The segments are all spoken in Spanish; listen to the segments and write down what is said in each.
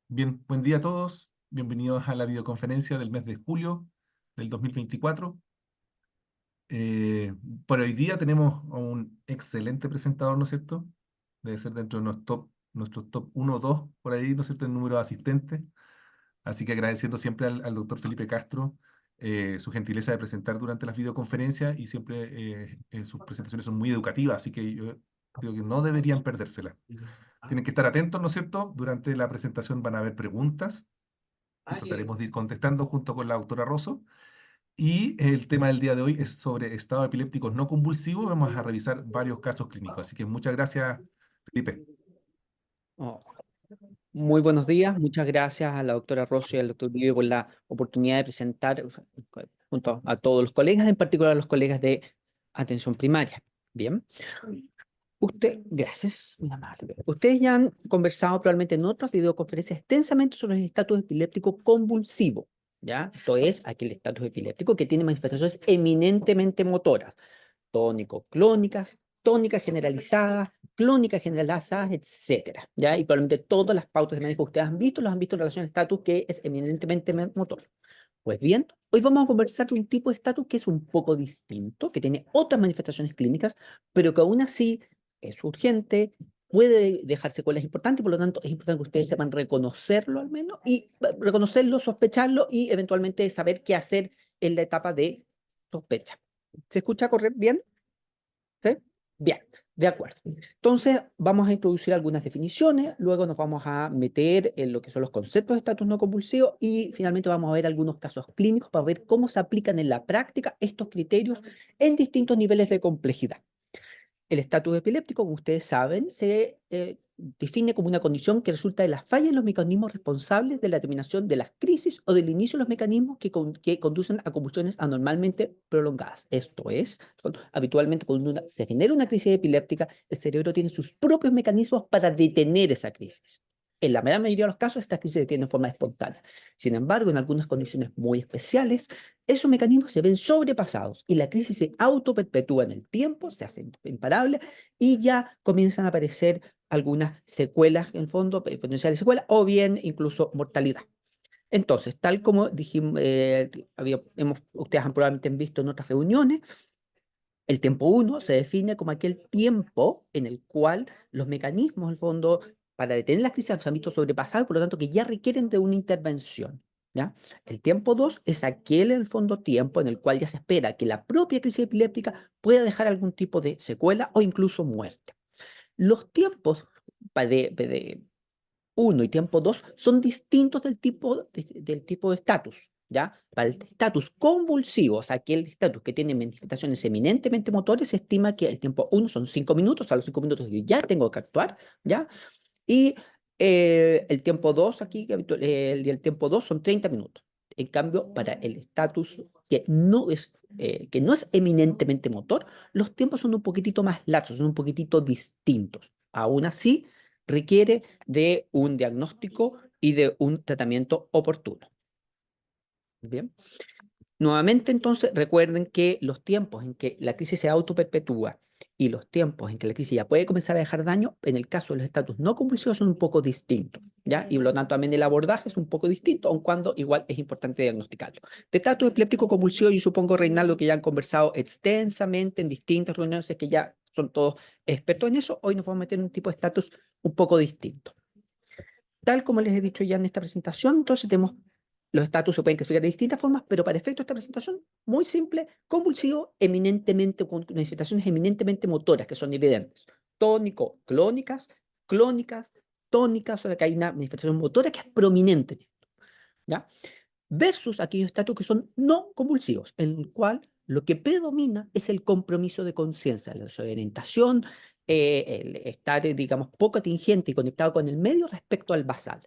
Bien, buen día a todos. Bienvenidos a la videoconferencia del mes de julio del 2024. Eh, por hoy día tenemos a un excelente presentador, ¿no es cierto? Debe ser dentro de nuestros top 1 o 2 por ahí, ¿no es cierto?, el número de asistentes. Así que agradeciendo siempre al doctor Felipe Castro su gentileza de presentar durante las videoconferencias y siempre sus presentaciones son muy educativas, así que yo creo que no deberían perdérsela. Tienen que estar atentos, ¿no es cierto? Durante la presentación van a haber preguntas que trataremos de ir contestando junto con la doctora Rosso. Y el tema del día de hoy es sobre estados epilépticos no convulsivos. Vamos a revisar varios casos clínicos. Así que muchas gracias, Felipe. Oh, muy buenos días, muchas gracias a la doctora Rossi y al doctor Vive por la oportunidad de presentar junto a todos los colegas, en particular a los colegas de atención primaria. Bien, gracias, muy amable. Ustedes ya han conversado probablemente en otras videoconferencias extensamente sobre el estatus epiléptico convulsivo, ¿ya? Esto es aquel estatus epiléptico que tiene manifestaciones eminentemente motoras tónico-clónicas, tónicas generalizadas, clónicas generalizadas, etcétera, ¿ya? Y probablemente todas las pautas de manejo que ustedes han visto, los han visto en relación al estatus que es eminentemente motor. Pues bien, hoy vamos a conversar de un tipo de estatus que es un poco distinto, que tiene otras manifestaciones clínicas, pero que aún así es urgente, puede dejar secuelas importantes, por lo tanto es importante que ustedes sepan reconocerlo al menos, y reconocerlo, sospecharlo y eventualmente saber qué hacer en la etapa de sospecha. ¿Se escucha correr bien? ¿Sí? Bien, de acuerdo. Entonces, vamos a introducir algunas definiciones, luego nos vamos a meter en lo que son los conceptos de estatus no convulsivo y finalmente vamos a ver algunos casos clínicos para ver cómo se aplican en la práctica estos criterios en distintos niveles de complejidad. El estatus epiléptico, como ustedes saben, se define como una condición que resulta de las fallas en los mecanismos responsables de la terminación de las crisis o del inicio de los mecanismos que conducen a convulsiones anormalmente prolongadas. Esto es, habitualmente cuando se genera una crisis epiléptica, el cerebro tiene sus propios mecanismos para detener esa crisis. En la gran mayoría de los casos, esta crisis se detiene de forma espontánea. Sin embargo, en algunas condiciones muy especiales, esos mecanismos se ven sobrepasados y la crisis se autoperpetúa en el tiempo, se hace imparable y ya comienzan a aparecer algunas secuelas, en el fondo, potenciales secuelas o bien incluso mortalidad. Entonces, tal como dijimos, ustedes han probablemente visto en otras reuniones, el tiempo 1 se define como aquel tiempo en el cual los mecanismos, en el fondo, para detener las crisis se han visto sobrepasados y por lo tanto que ya requieren de una intervención. ¿Ya? El tiempo 2 es aquel, en el fondo, tiempo en el cual ya se espera que la propia crisis epiléptica pueda dejar algún tipo de secuela o incluso muerte. Los tiempos de 1 y tiempo 2 son distintos del tipo de estatus. ¿Ya? Para el estatus convulsivo, o sea, aquel estatus que tiene manifestaciones eminentemente motores, se estima que el tiempo 1 son 5 minutos, a los 5 minutos yo ya tengo que actuar, ¿ya? Y el tiempo 2 aquí, y el tiempo 2 son 30 minutos. En cambio, para el estatus que no es eminentemente motor, los tiempos son un poquitito más laxos, son un poquitito distintos. Aún así, requiere de un diagnóstico y de un tratamiento oportuno. Bien. Nuevamente, entonces, recuerden que los tiempos en que la crisis se autoperpetúa y los tiempos en que la crisis ya puede comenzar a dejar daño, en el caso de los estatus no convulsivos son un poco distintos, ¿ya? Y por lo tanto también el abordaje es un poco distinto, aun cuando igual es importante diagnosticarlo. De estatus epiléptico convulsivo, yo supongo, Reinaldo, que ya han conversado extensamente en distintas reuniones, que ya son todos expertos en eso. Hoy nos vamos a meter en un tipo de estatus un poco distinto. Tal como les he dicho ya en esta presentación, entonces tenemos los estatus se pueden clasificar de distintas formas, pero para efecto de esta presentación, muy simple, convulsivo, eminentemente, con manifestaciones eminentemente motoras que son evidentes. Tónico, clónicas, clónicas, tónicas, o sea que hay una manifestación motora que es prominente, ¿ya? Versus aquellos estatus que son no convulsivos, en el cual lo que predomina es el compromiso de conciencia, la desorientación, el estar, digamos, poco atingente y conectado con el medio respecto al basal.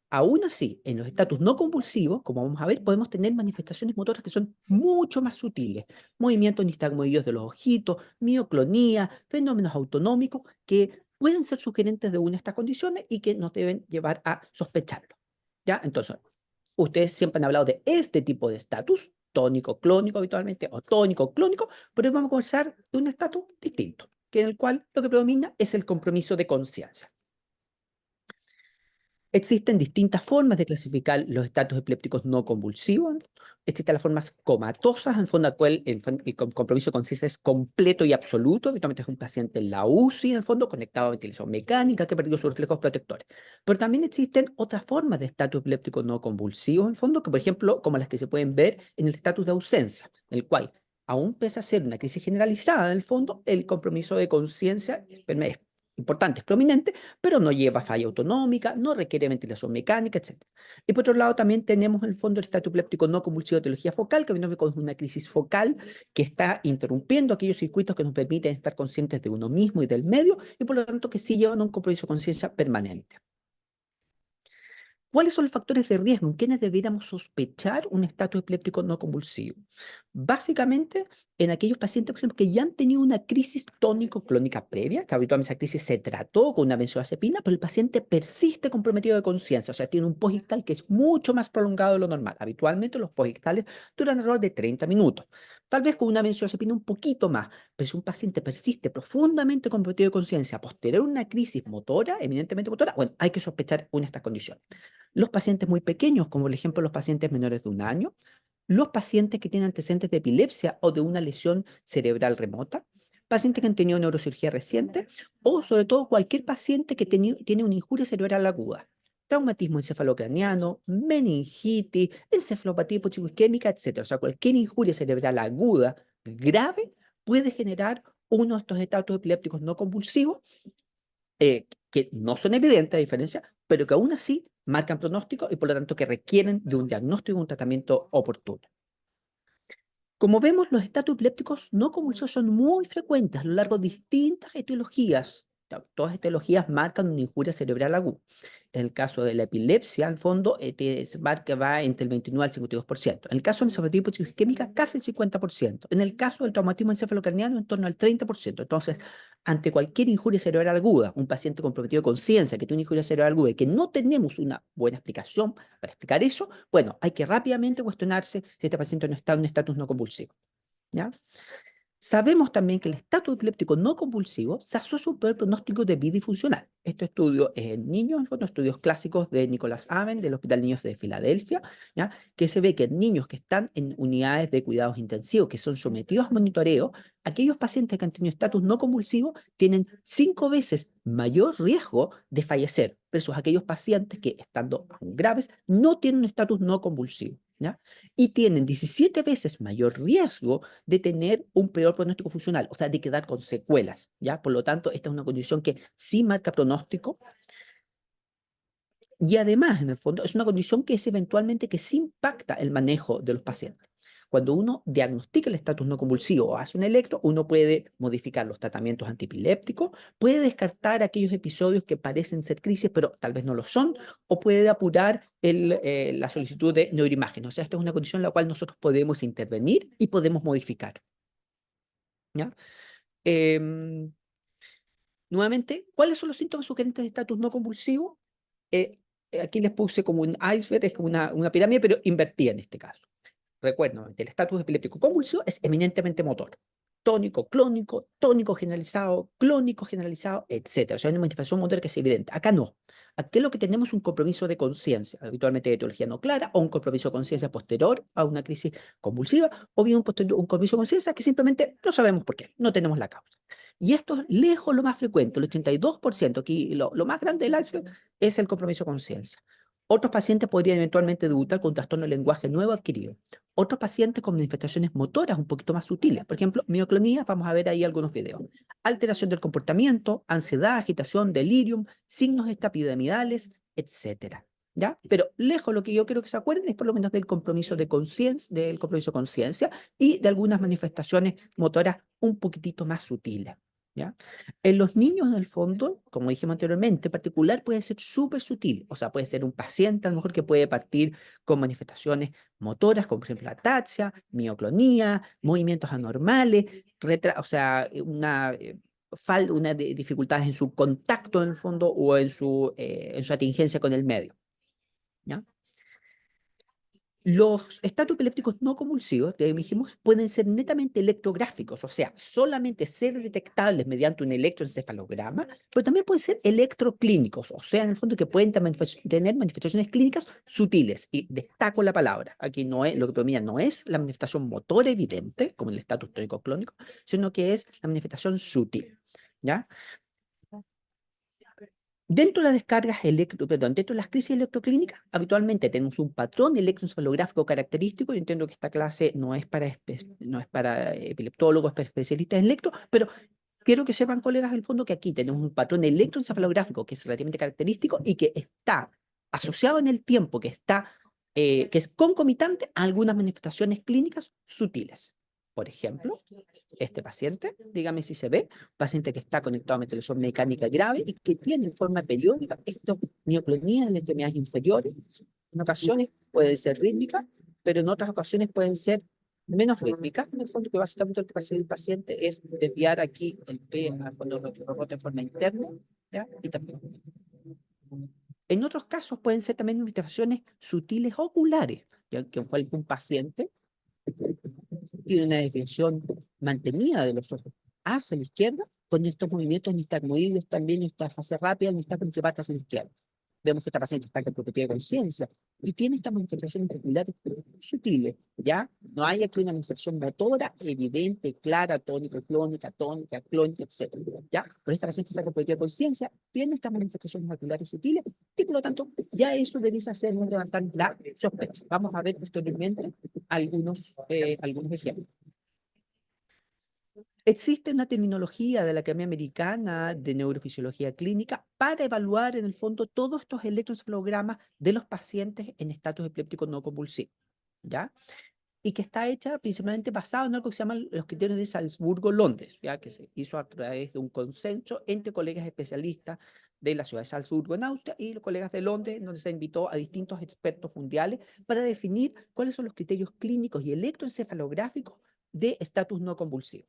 Aún así, en los estatus no convulsivos, como vamos a ver, podemos tener manifestaciones motoras que son mucho más sutiles. Movimientos nistagmoideos de los ojitos, mioclonía, fenómenos autonómicos que pueden ser sugerentes de una de estas condiciones y que nos deben llevar a sospecharlo. ¿Ya? Entonces, ustedes siempre han hablado de este tipo de estatus, tónico-clónico habitualmente, o tónico-clónico, pero hoy vamos a conversar de un estatus distinto, que en el cual lo que predomina es el compromiso de conciencia. Existen distintas formas de clasificar los estatus epilépticos no convulsivos. Existen las formas comatosas, en fondo, el compromiso de conciencia es completo y absoluto. Habitualmente es un paciente en la UCI, en fondo, conectado a ventilación mecánica, que perdió sus reflejos protectores. Pero también existen otras formas de estatus epiléptico no convulsivo, en fondo, que por ejemplo, como las que se pueden ver en el estatus de ausencia, en el cual, aún pese a ser una crisis generalizada, en el fondo, el compromiso de conciencia es importante, es prominente, pero no lleva falla autonómica, no requiere ventilación mecánica, etc. Y por otro lado también tenemos en el fondo el estatus epiléptico no convulsivo de etiología focal, que viene con una crisis focal que está interrumpiendo aquellos circuitos que nos permiten estar conscientes de uno mismo y del medio, y por lo tanto que sí llevan a un compromiso de conciencia permanente. ¿Cuáles son los factores de riesgo en quienes debiéramos sospechar un estatus epiléptico no convulsivo? Básicamente, en aquellos pacientes, por ejemplo, que ya han tenido una crisis tónico-clónica previa, que habitualmente esa crisis se trató con una benzodiazepina, pero el paciente persiste comprometido de conciencia, o sea, tiene un posictal que es mucho más prolongado de lo normal. Habitualmente los posictales duran alrededor de 30 minutos, tal vez con una benzodiazepina un poquito más, pero si un paciente persiste profundamente comprometido de conciencia posterior a una crisis motora, eminentemente motora, bueno, hay que sospechar una de estas condiciones. Los pacientes muy pequeños, como por ejemplo los pacientes menores de 1 año, los pacientes que tienen antecedentes de epilepsia o de una lesión cerebral remota, pacientes que han tenido neurocirugía reciente o sobre todo cualquier paciente que tiene una injuria cerebral aguda, traumatismo encefalocraniano, meningitis, encefalopatía hipochicoisquémica, etc. O sea, cualquier injuria cerebral aguda grave puede generar uno de estos estados epilépticos no convulsivos que no son evidentes a diferencia, pero que aún así marcan pronóstico y por lo tanto que requieren de un diagnóstico y un tratamiento oportuno. Como vemos, los estatus epilépticos no convulsivos son muy frecuentes a lo largo de distintas etiologías. Todas las etiologías marcan una injuria cerebral aguda. En el caso de la epilepsia, al fondo, se marca va entre el 29 al 52%. En el caso de la encefalopatía hipoisquémica, casi el 50%. En el caso del traumatismo encefalocraniano, en torno al 30%. Entonces, ante cualquier injuria cerebral aguda, un paciente comprometido de conciencia que tiene una injuria cerebral aguda y que no tenemos una buena explicación para explicar eso, bueno, hay que rápidamente cuestionarse si este paciente no está en un estatus no convulsivo, ¿ya? Sabemos también que el estatus epiléptico no convulsivo se asocia a un peor pronóstico de vida y funcional. Este estudio es en niños, son estudios clásicos de Nicholas Amen, del Hospital Niños de Filadelfia, ¿ya? Que se ve que en niños que están en unidades de cuidados intensivos, que son sometidos a monitoreo, aquellos pacientes que han tenido estatus no convulsivo tienen 5 veces mayor riesgo de fallecer versus aquellos pacientes que, estando aún graves, no tienen un estatus no convulsivo, ¿ya? Y tienen 17 veces mayor riesgo de tener un peor pronóstico funcional, o sea, de quedar con secuelas, ¿ya? Por lo tanto, esta es una condición que sí marca pronóstico y además, en el fondo, es una condición que es eventualmente que sí impacta el manejo de los pacientes. Cuando uno diagnostica el estatus no convulsivo o hace un electro, uno puede modificar los tratamientos antiepilépticos, puede descartar aquellos episodios que parecen ser crisis, pero tal vez no lo son, o puede apurar la solicitud de neuroimagen. O sea, esta es una condición en la cual nosotros podemos intervenir y podemos modificar, ¿ya? Em, Nuevamente, ¿cuáles son los síntomas sugerentes de estatus no convulsivo? Eh, Aquí les puse como un iceberg, es como una pirámide, pero invertida en este caso. Recuerden, el estatus epiléptico convulsivo es eminentemente motor. Tónico generalizado, clónico generalizado, etc. O sea, hay una manifestación motor que es evidente. Acá no. Aquí lo que tenemos es un compromiso de conciencia, habitualmente de etiología no clara, o un compromiso de conciencia posterior a una crisis convulsiva, o bien un compromiso de conciencia que simplemente no sabemos por qué, no tenemos la causa. Y esto es lejos lo más frecuente, el 82%, aquí lo más grande del iceberg es el compromiso de conciencia. Otros pacientes podrían eventualmente debutar con trastorno de lenguaje nuevo adquirido. Otros pacientes con manifestaciones motoras un poquito más sutiles. Por ejemplo, mioclonía, vamos a ver ahí algunos videos. Alteración del comportamiento, ansiedad, agitación, delirium, signos estapiramidales, etcétera. ¿Ya? Pero lejos lo que yo quiero que se acuerden es por lo menos del compromiso de conciencia, del compromiso de conciencia y de algunas manifestaciones motoras un poquitito más sutiles. ¿Ya? En los niños, en el fondo, como dijimos anteriormente, en particular puede ser súper sutil. O sea, puede ser un paciente a lo mejor que puede partir con manifestaciones motoras, como por ejemplo ataxia, mioclonía, movimientos anormales, o sea, una dificultades en su contacto en el fondo o en su atingencia con el medio, ¿ya? Los estatus epilépticos no convulsivos, que dijimos, pueden ser netamente electrográficos, o sea, solamente ser detectables mediante un electroencefalograma, pero también pueden ser electroclínicos, o sea, en el fondo que pueden tener manifestaciones clínicas sutiles. Y destaco la palabra, aquí no es, lo que predomina no es la manifestación motora evidente, como el estatus tónico-clónico, sino que es la manifestación sutil, ¿ya? Dentro de las descargas dentro de las crisis electroclínicas, habitualmente tenemos un patrón electroencefalográfico característico. Yo entiendo que esta clase no es para epileptólogos, para especialistas en electro, pero quiero que sepan, colegas, del fondo, que aquí tenemos un patrón electroencefalográfico que es relativamente característico y que está asociado en el tiempo, que es concomitante a algunas manifestaciones clínicas sutiles. Por ejemplo, este paciente, dígame si se ve, paciente que está conectado a ventilación mecánica grave y que tiene en forma periódica estas mioclonías de las extremidades inferiores. En ocasiones pueden ser rítmicas, pero en otras ocasiones pueden ser menos rítmicas. En el fondo, que básicamente lo que hace el paciente es desviar aquí el P cuando rebota en forma interna, ¿ya? Y también. En otros casos pueden ser también manifestaciones sutiles oculares, ya que un paciente tiene una desviación mantenida de los ojos hacia la izquierda, con estos movimientos nistagmoides también, esta fase rápida, nistagmo que va hacia la izquierda. Vemos que esta paciente está con propia de conciencia y tiene estas manifestaciones oculares sutiles, ¿ya? No hay aquí una manifestación motora evidente, clara, tónica, clónica, etcétera, ¿ya? Pero esta paciente está con propia de conciencia, tiene estas manifestaciones oculares sutiles y por lo tanto ya eso debería hacernos levantar la sospecha. Vamos a ver posteriormente algunos ejemplos. Existe una terminología de la Academia Americana de Neurofisiología Clínica para evaluar en el fondo todos estos electroencefalogramas de los pacientes en estatus epiléptico no convulsivo, ¿ya? Y que está hecha principalmente basado en algo que se llaman los criterios de Salzburgo-Londres, ¿ya? Que se hizo a través de un consenso entre colegas especialistas de la ciudad de Salzburgo en Austria y los colegas de Londres, donde se invitó a distintos expertos mundiales para definir cuáles son los criterios clínicos y electroencefalográficos de estatus no convulsivo.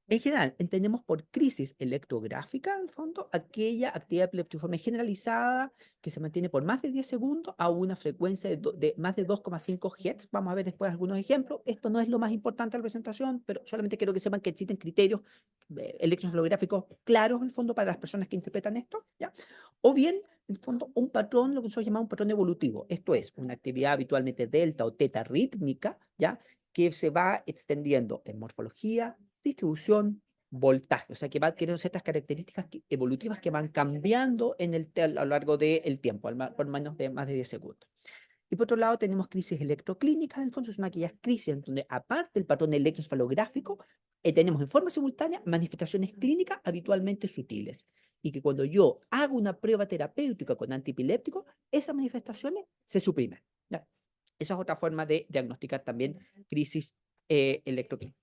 En general, entendemos por crisis electrográfica, en el fondo, aquella actividad epileptiforme generalizada que se mantiene por más de 10 segundos a una frecuencia de más de 2,5 Hz. Vamos a ver después algunos ejemplos. Esto no es lo más importante de la presentación, pero solamente quiero que sepan que existen criterios electroencefalográficos claros, en el fondo, para las personas que interpretan esto, ¿ya? O bien, en el fondo, un patrón, lo que nosotros llamamos un patrón evolutivo. Esto es una actividad habitualmente delta o teta rítmica, ¿ya? Que se va extendiendo en morfología, distribución, voltaje, o sea que va adquiriendo ciertas características evolutivas que van cambiando a lo largo del tiempo, por menos de más de 10 segundos. Y por otro lado tenemos crisis electroclínicas, en el fondo son aquellas crisis en donde aparte del patrón electroencefalográfico, tenemos en forma simultánea manifestaciones clínicas habitualmente sutiles. Y que cuando yo hago una prueba terapéutica con antiepilépticos, esas manifestaciones se suprimen, ¿ya? Esa es otra forma de diagnosticar también crisis electroclínica.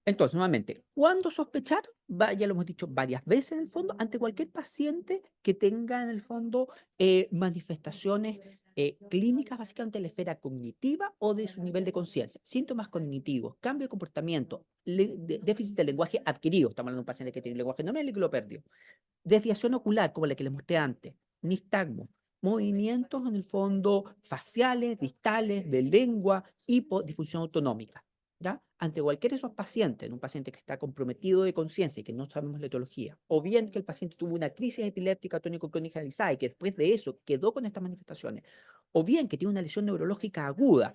Entonces, nuevamente, ¿cuándo sospechar? Ya lo hemos dicho varias veces en el fondo, ante cualquier paciente que tenga en el fondo manifestaciones clínicas básicamente de la esfera cognitiva o de su nivel de conciencia, síntomas cognitivos, cambio de comportamiento, déficit de lenguaje adquirido, estamos hablando de un paciente que tiene lenguaje numérico y que lo perdió, desviación ocular, como la que les mostré antes, nistagmo, movimientos en el fondo faciales, distales, de lengua, hipodifusión autonómica. ¿Ya? Ante cualquiera de esos pacientes, un paciente que está comprometido de conciencia y que no sabemos la etiología, o bien que el paciente tuvo una crisis epiléptica tónico-clónica generalizada y que después de eso quedó con estas manifestaciones, o bien que tiene una lesión neurológica aguda,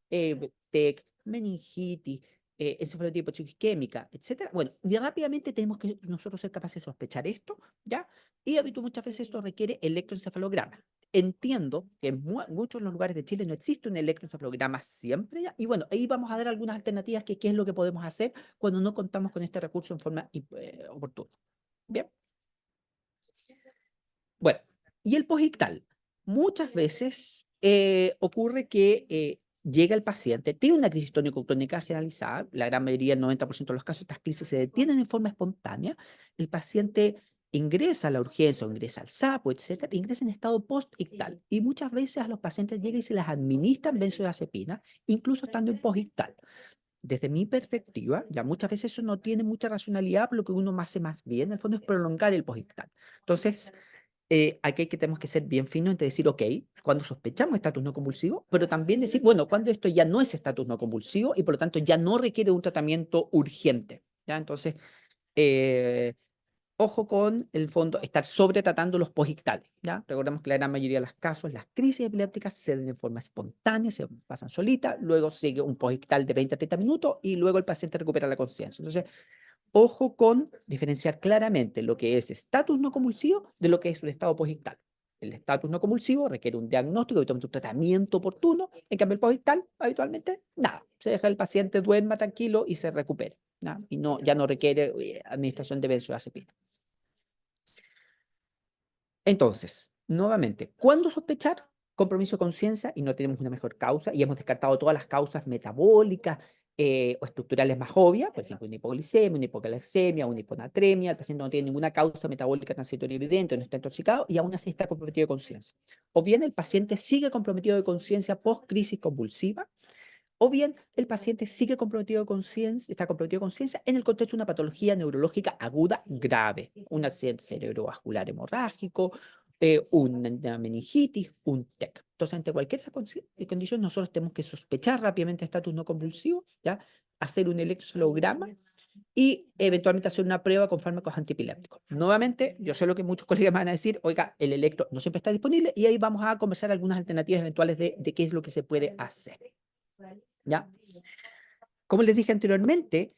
TEC, meningitis, encefalotipo isquémica, etcétera. Bueno, y rápidamente tenemos que nosotros ser capaces de sospechar esto, ¿ya? Y muchas veces esto requiere electroencefalograma. Entiendo que en muchos de los lugares de Chile no existe un electroencefalograma siempre, ¿ya? Y bueno, ahí vamos a dar algunas alternativas que qué es lo que podemos hacer cuando no contamos con este recurso en forma oportuna. Bien. Bueno, y el posictal. Muchas veces ocurre que llega el paciente, tiene una crisis tónico-clónica generalizada, la gran mayoría, el 90% de los casos, estas crisis se detienen en forma espontánea, el paciente ingresa a la urgencia o ingresa al SAPO, etcétera, ingresa en estado post-ictal. Y muchas veces a los pacientes llega y se les administran benzodiazepina, incluso estando en post-ictal. Desde mi perspectiva, ya muchas veces eso no tiene mucha racionalidad, pero lo que uno hace más bien, en el fondo, es prolongar el post-ictal. Entonces, aquí tenemos que ser bien finos entre decir, ok, cuando sospechamos estatus no convulsivo, pero también decir, bueno, cuando esto ya no es estatus no convulsivo y por lo tanto ya no requiere un tratamiento urgente, ¿ya? Entonces, ojo con, el fondo, estar sobretratando los posictales, ¿ya? Recordemos que la gran mayoría de los casos, las crisis epilépticas se dan de forma espontánea, se pasan solitas, luego sigue un posictal de 20 a 30 minutos y luego el paciente recupera la conciencia. Entonces, ojo con diferenciar claramente lo que es estatus no convulsivo de lo que es un estado posictal. El estatus no convulsivo requiere un diagnóstico, habitualmente un tratamiento oportuno. En cambio, el posictal, habitualmente, nada. Se deja el paciente duerma tranquilo y se recupera, ¿no? Y no, ya no requiere administración de benzodiazepina. Entonces, nuevamente, ¿cuándo sospechar? Compromiso de conciencia y no tenemos una mejor causa y hemos descartado todas las causas metabólicas o estructurales más obvias, por ejemplo, una hipoglicemia, una hipocalcemia, una hiponatremia, el paciente no tiene ninguna causa metabólica transitoria evidente, no está intoxicado y aún así está comprometido de conciencia. O bien el paciente sigue comprometido de conciencia post-crisis convulsiva, o bien el paciente sigue comprometido de conciencia, está comprometido de conciencia en el contexto de una patología neurológica aguda grave, un accidente cerebrovascular hemorrágico, una meningitis, un TEC. Entonces, ante cualquier condición, nosotros tenemos que sospechar rápidamente estatus no convulsivo, ¿ya? Hacer un electroencefalograma y eventualmente hacer una prueba con fármacos antiepilépticos. Nuevamente, yo sé lo que muchos colegas me van a decir, oiga, el electro no siempre está disponible y ahí vamos a conversar algunas alternativas eventuales de qué es lo que se puede hacer. ¿Ya? Como les dije anteriormente,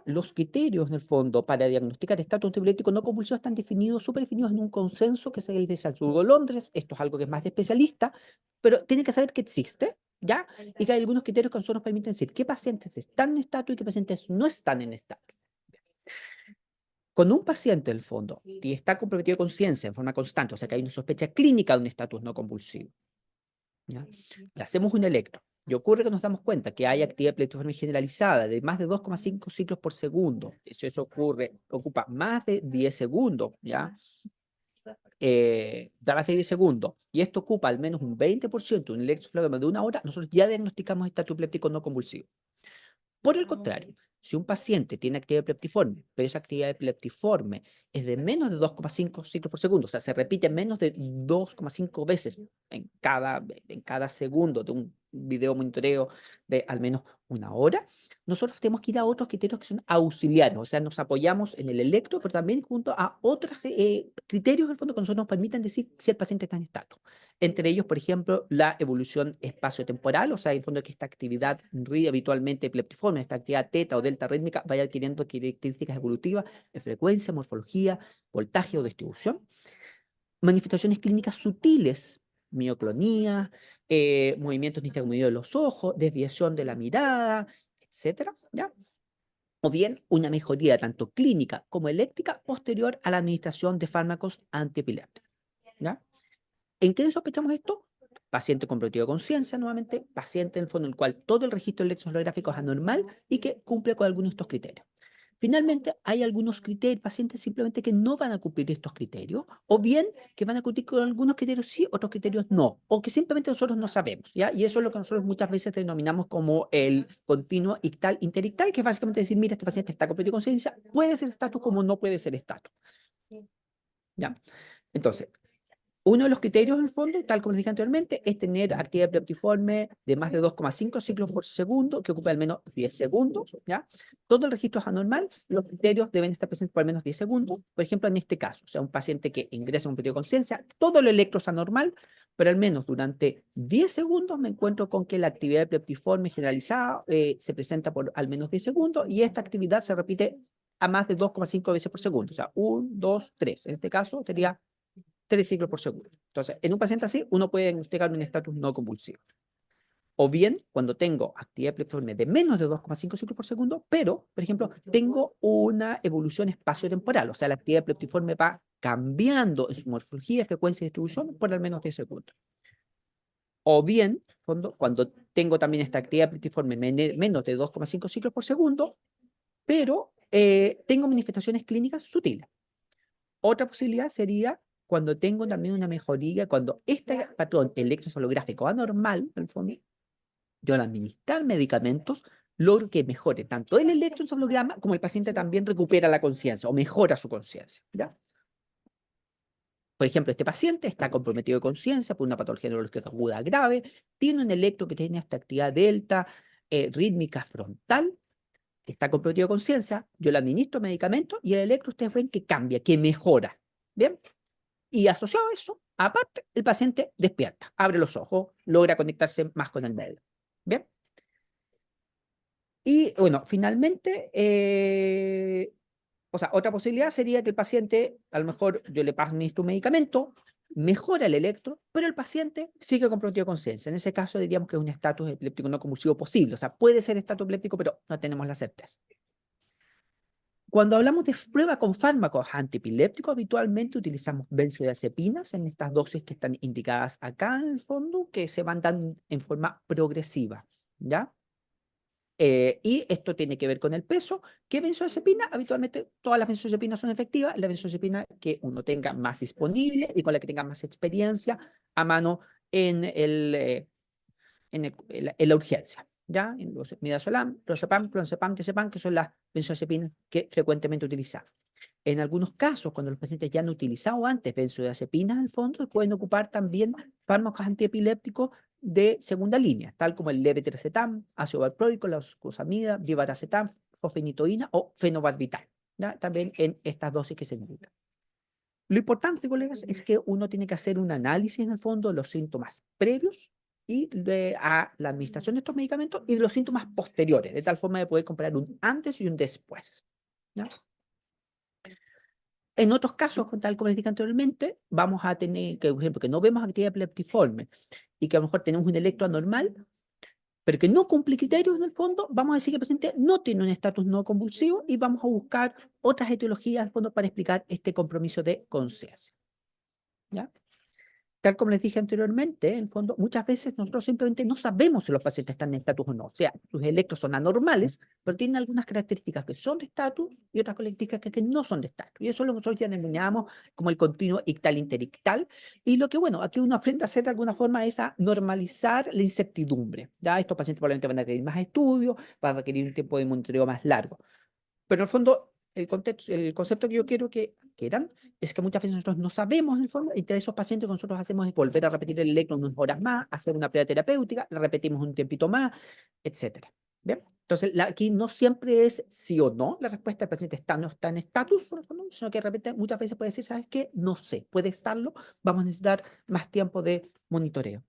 los criterios, en el fondo, para diagnosticar estatus epiléptico no convulsivo están definidos, súper definidos en un consenso que es el de Salzburgo-Londres. Esto es algo que es más de especialista, pero tienen que saber que existe, ¿ya? Y que hay algunos criterios que a nosotros nos permiten decir qué pacientes están en estatus y qué pacientes no están en estatus. Con un paciente, en el fondo, que está comprometido de conciencia en forma constante, o sea que hay una sospecha clínica de un estatus no convulsivo, ¿ya? Le hacemos un electro. Y ocurre que nos damos cuenta que hay actividad epileptiforme generalizada de más de 2,5 ciclos por segundo. Eso ocurre, ocupa más de 10 segundos, ¿ya? Da más de 10 segundos. Y esto ocupa al menos un 20%, un electroencefalograma de una hora, nosotros ya diagnosticamos estatus epiléptico no convulsivo. Por el contrario, si un paciente tiene actividad epileptiforme, pero esa actividad epileptiforme es de menos de 2,5 ciclos por segundo, o sea, se repite menos de 2,5 veces en cada segundo de un video monitoreo de al menos una hora, nosotros tenemos que ir a otros criterios que son auxiliares, o sea, nos apoyamos en el electro, pero también junto a otros criterios, en el fondo, que nosotros nos permitan decir si el paciente está en estatus. Entre ellos, por ejemplo, la evolución espaciotemporal, o sea, en el fondo que esta actividad RI habitualmente epileptiforme, esta actividad teta o delta rítmica, vaya adquiriendo características evolutivas en frecuencia, morfología, voltaje o distribución. Manifestaciones clínicas sutiles, mioclonía, movimientos nistagmoideos de los ojos, desviación de la mirada, etcétera, ¿ya? O bien una mejoría tanto clínica como eléctrica posterior a la administración de fármacos antiepilépticos, ¿ya? ¿En qué sospechamos esto? Paciente comprometido de conciencia, nuevamente, paciente en el fondo en el cual todo el registro electroencefalográfico es anormal y que cumple con algunos de estos criterios. Finalmente, hay algunos criterios, pacientes simplemente que no van a cumplir estos criterios, o bien que van a cumplir con algunos criterios sí, otros criterios no, o que simplemente nosotros no sabemos, ¿ya? Y eso es lo que nosotros muchas veces denominamos como el continuo ictal interictal, que es básicamente decir, mira, este paciente está comprometido de conciencia, puede ser estatus como no puede ser estatus, ¿ya? Entonces, uno de los criterios, en el fondo, tal como les dije anteriormente, es tener actividad epileptiforme de más de 2,5 ciclos por segundo, que ocupe al menos 10 segundos, ¿ya? Todo el registro es anormal, los criterios deben estar presentes por al menos 10 segundos. Por ejemplo, en este caso, o sea, un paciente que ingresa en un periodo de conciencia, todo el electro es anormal, pero al menos durante 10 segundos me encuentro con que la actividad epileptiforme generalizada se presenta por al menos 10 segundos y esta actividad se repite a más de 2,5 veces por segundo, o sea, 1, 2, 3. En este caso, sería 3 ciclos por segundo. Entonces, en un paciente así, uno puede diagnosticar un estatus no convulsivo. O bien, cuando tengo actividad epileptiforme de menos de 2,5 ciclos por segundo, pero, por ejemplo, tengo una evolución espaciotemporal, o sea, la actividad epileptiforme va cambiando en su morfología, frecuencia y distribución por al menos 10 segundos. O bien, cuando tengo también esta actividad epileptiforme menos de 2,5 ciclos por segundo, pero tengo manifestaciones clínicas sutiles. Otra posibilidad sería cuando tengo también una mejoría, cuando este patrón electroencefalográfico anormal, en el fondo, yo al administrar medicamentos, logro que mejore tanto el electroencefalograma como el paciente también recupera la conciencia o mejora su conciencia, ¿ya? Por ejemplo, este paciente está comprometido de conciencia por una patología neurológica aguda grave, tiene un electro que tiene esta actividad delta, rítmica frontal, está comprometido de conciencia, yo le administro medicamentos y el electro ustedes ven que cambia, que mejora. ¿Bien? Y asociado a eso, aparte, el paciente despierta, abre los ojos, logra conectarse más con el medio. ¿Bien? Y bueno, finalmente, o sea, otra posibilidad sería que el paciente, a lo mejor yo le administro un medicamento, mejora el electro, pero el paciente sigue comprometido de conciencia. En ese caso diríamos que es un estatus epiléptico no convulsivo posible, o sea, puede ser estatus epiléptico, pero no tenemos la certeza. Cuando hablamos de prueba con fármacos antiepilépticos, habitualmente utilizamos benzodiazepinas en estas dosis que están indicadas acá en el fondo, que se van dando en forma progresiva, ¿ya? Y esto tiene que ver con el peso. ¿Qué benzodiazepina? Habitualmente todas las benzodiazepinas son efectivas. La benzodiazepina que uno tenga más disponible y con la que tenga más experiencia a mano en, en la urgencia. ¿Ya? En los midazolam, clozapam, clonazepam, diazepam, que son las benzodiazepinas que frecuentemente utilizamos. En algunos casos, cuando los pacientes ya han utilizado antes benzodiazepinas, al fondo, pueden ocupar también fármacos antiepilépticos de segunda línea, tal como el levetiracetam, ácido valproico, la oscosamida, vivaracetam, fosfenitoína o fenobarbital, ¿ya? También en estas dosis que se indican. Lo importante, colegas, es que uno tiene que hacer un análisis en el fondo de los síntomas previos a la administración de estos medicamentos y de los síntomas posteriores, de tal forma de poder comparar un antes y un después, ¿ya? En otros casos, tal como les dije anteriormente, vamos a tener que, por ejemplo, que no vemos actividad epileptiforme y que a lo mejor tenemos un electro anormal, pero que no cumple criterios en el fondo, vamos a decir que el paciente no tiene un estatus no convulsivo y vamos a buscar otras etiologías al fondo para explicar este compromiso de conciencia. ¿Ya? Tal como les dije anteriormente, en el fondo, muchas veces nosotros simplemente no sabemos si los pacientes están en estatus o no. O sea, sus electros son anormales, pero tienen algunas características que son de estatus y otras características que no son de estatus. Y eso es lo que nosotros ya denominamos como el continuo ictal-interictal. Y lo que, bueno, aquí uno aprende a hacer de alguna forma es a normalizar la incertidumbre. ¿Ya? Estos pacientes probablemente van a requerir más estudios, van a requerir un tiempo de monitoreo más largo. Pero en el fondo, el concepto que yo quiero que quieran es que muchas veces nosotros no sabemos en el fondo, y entre esos pacientes que nosotros hacemos es volver a repetir el electro unas horas más, hacer una prueba terapéutica, la repetimos un tiempito más, etcétera. ¿Bien? Entonces, aquí no siempre es sí o no, la respuesta del paciente está, no está en estatus, sino que de repente muchas veces puede decir, ¿sabes qué? No sé, puede estarlo, vamos a necesitar más tiempo de monitoreo.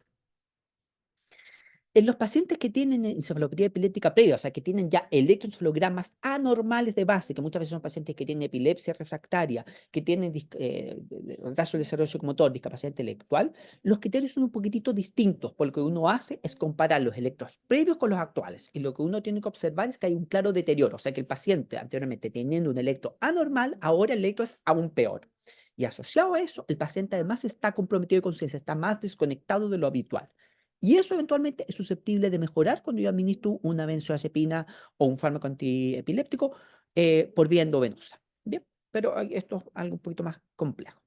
En los pacientes que tienen encefalopatía epiléptica previa, o sea, que tienen ya electroencefalogramas anormales de base, que muchas veces son pacientes que tienen epilepsia refractaria, que tienen retraso del desarrollo psicomotor, discapacidad intelectual, los criterios son un poquitito distintos, porque lo que uno hace es comparar los electros previos con los actuales, y lo que uno tiene que observar es que hay un claro deterioro, o sea, que el paciente anteriormente teniendo un electro anormal, ahora el electro es aún peor. Y asociado a eso, el paciente además está comprometido de conciencia, está más desconectado de lo habitual. Y eso eventualmente es susceptible de mejorar cuando yo administro una benzodiazepina o un fármaco antiepiléptico por vía endovenosa. Bien, pero esto es algo un poquito más complejo.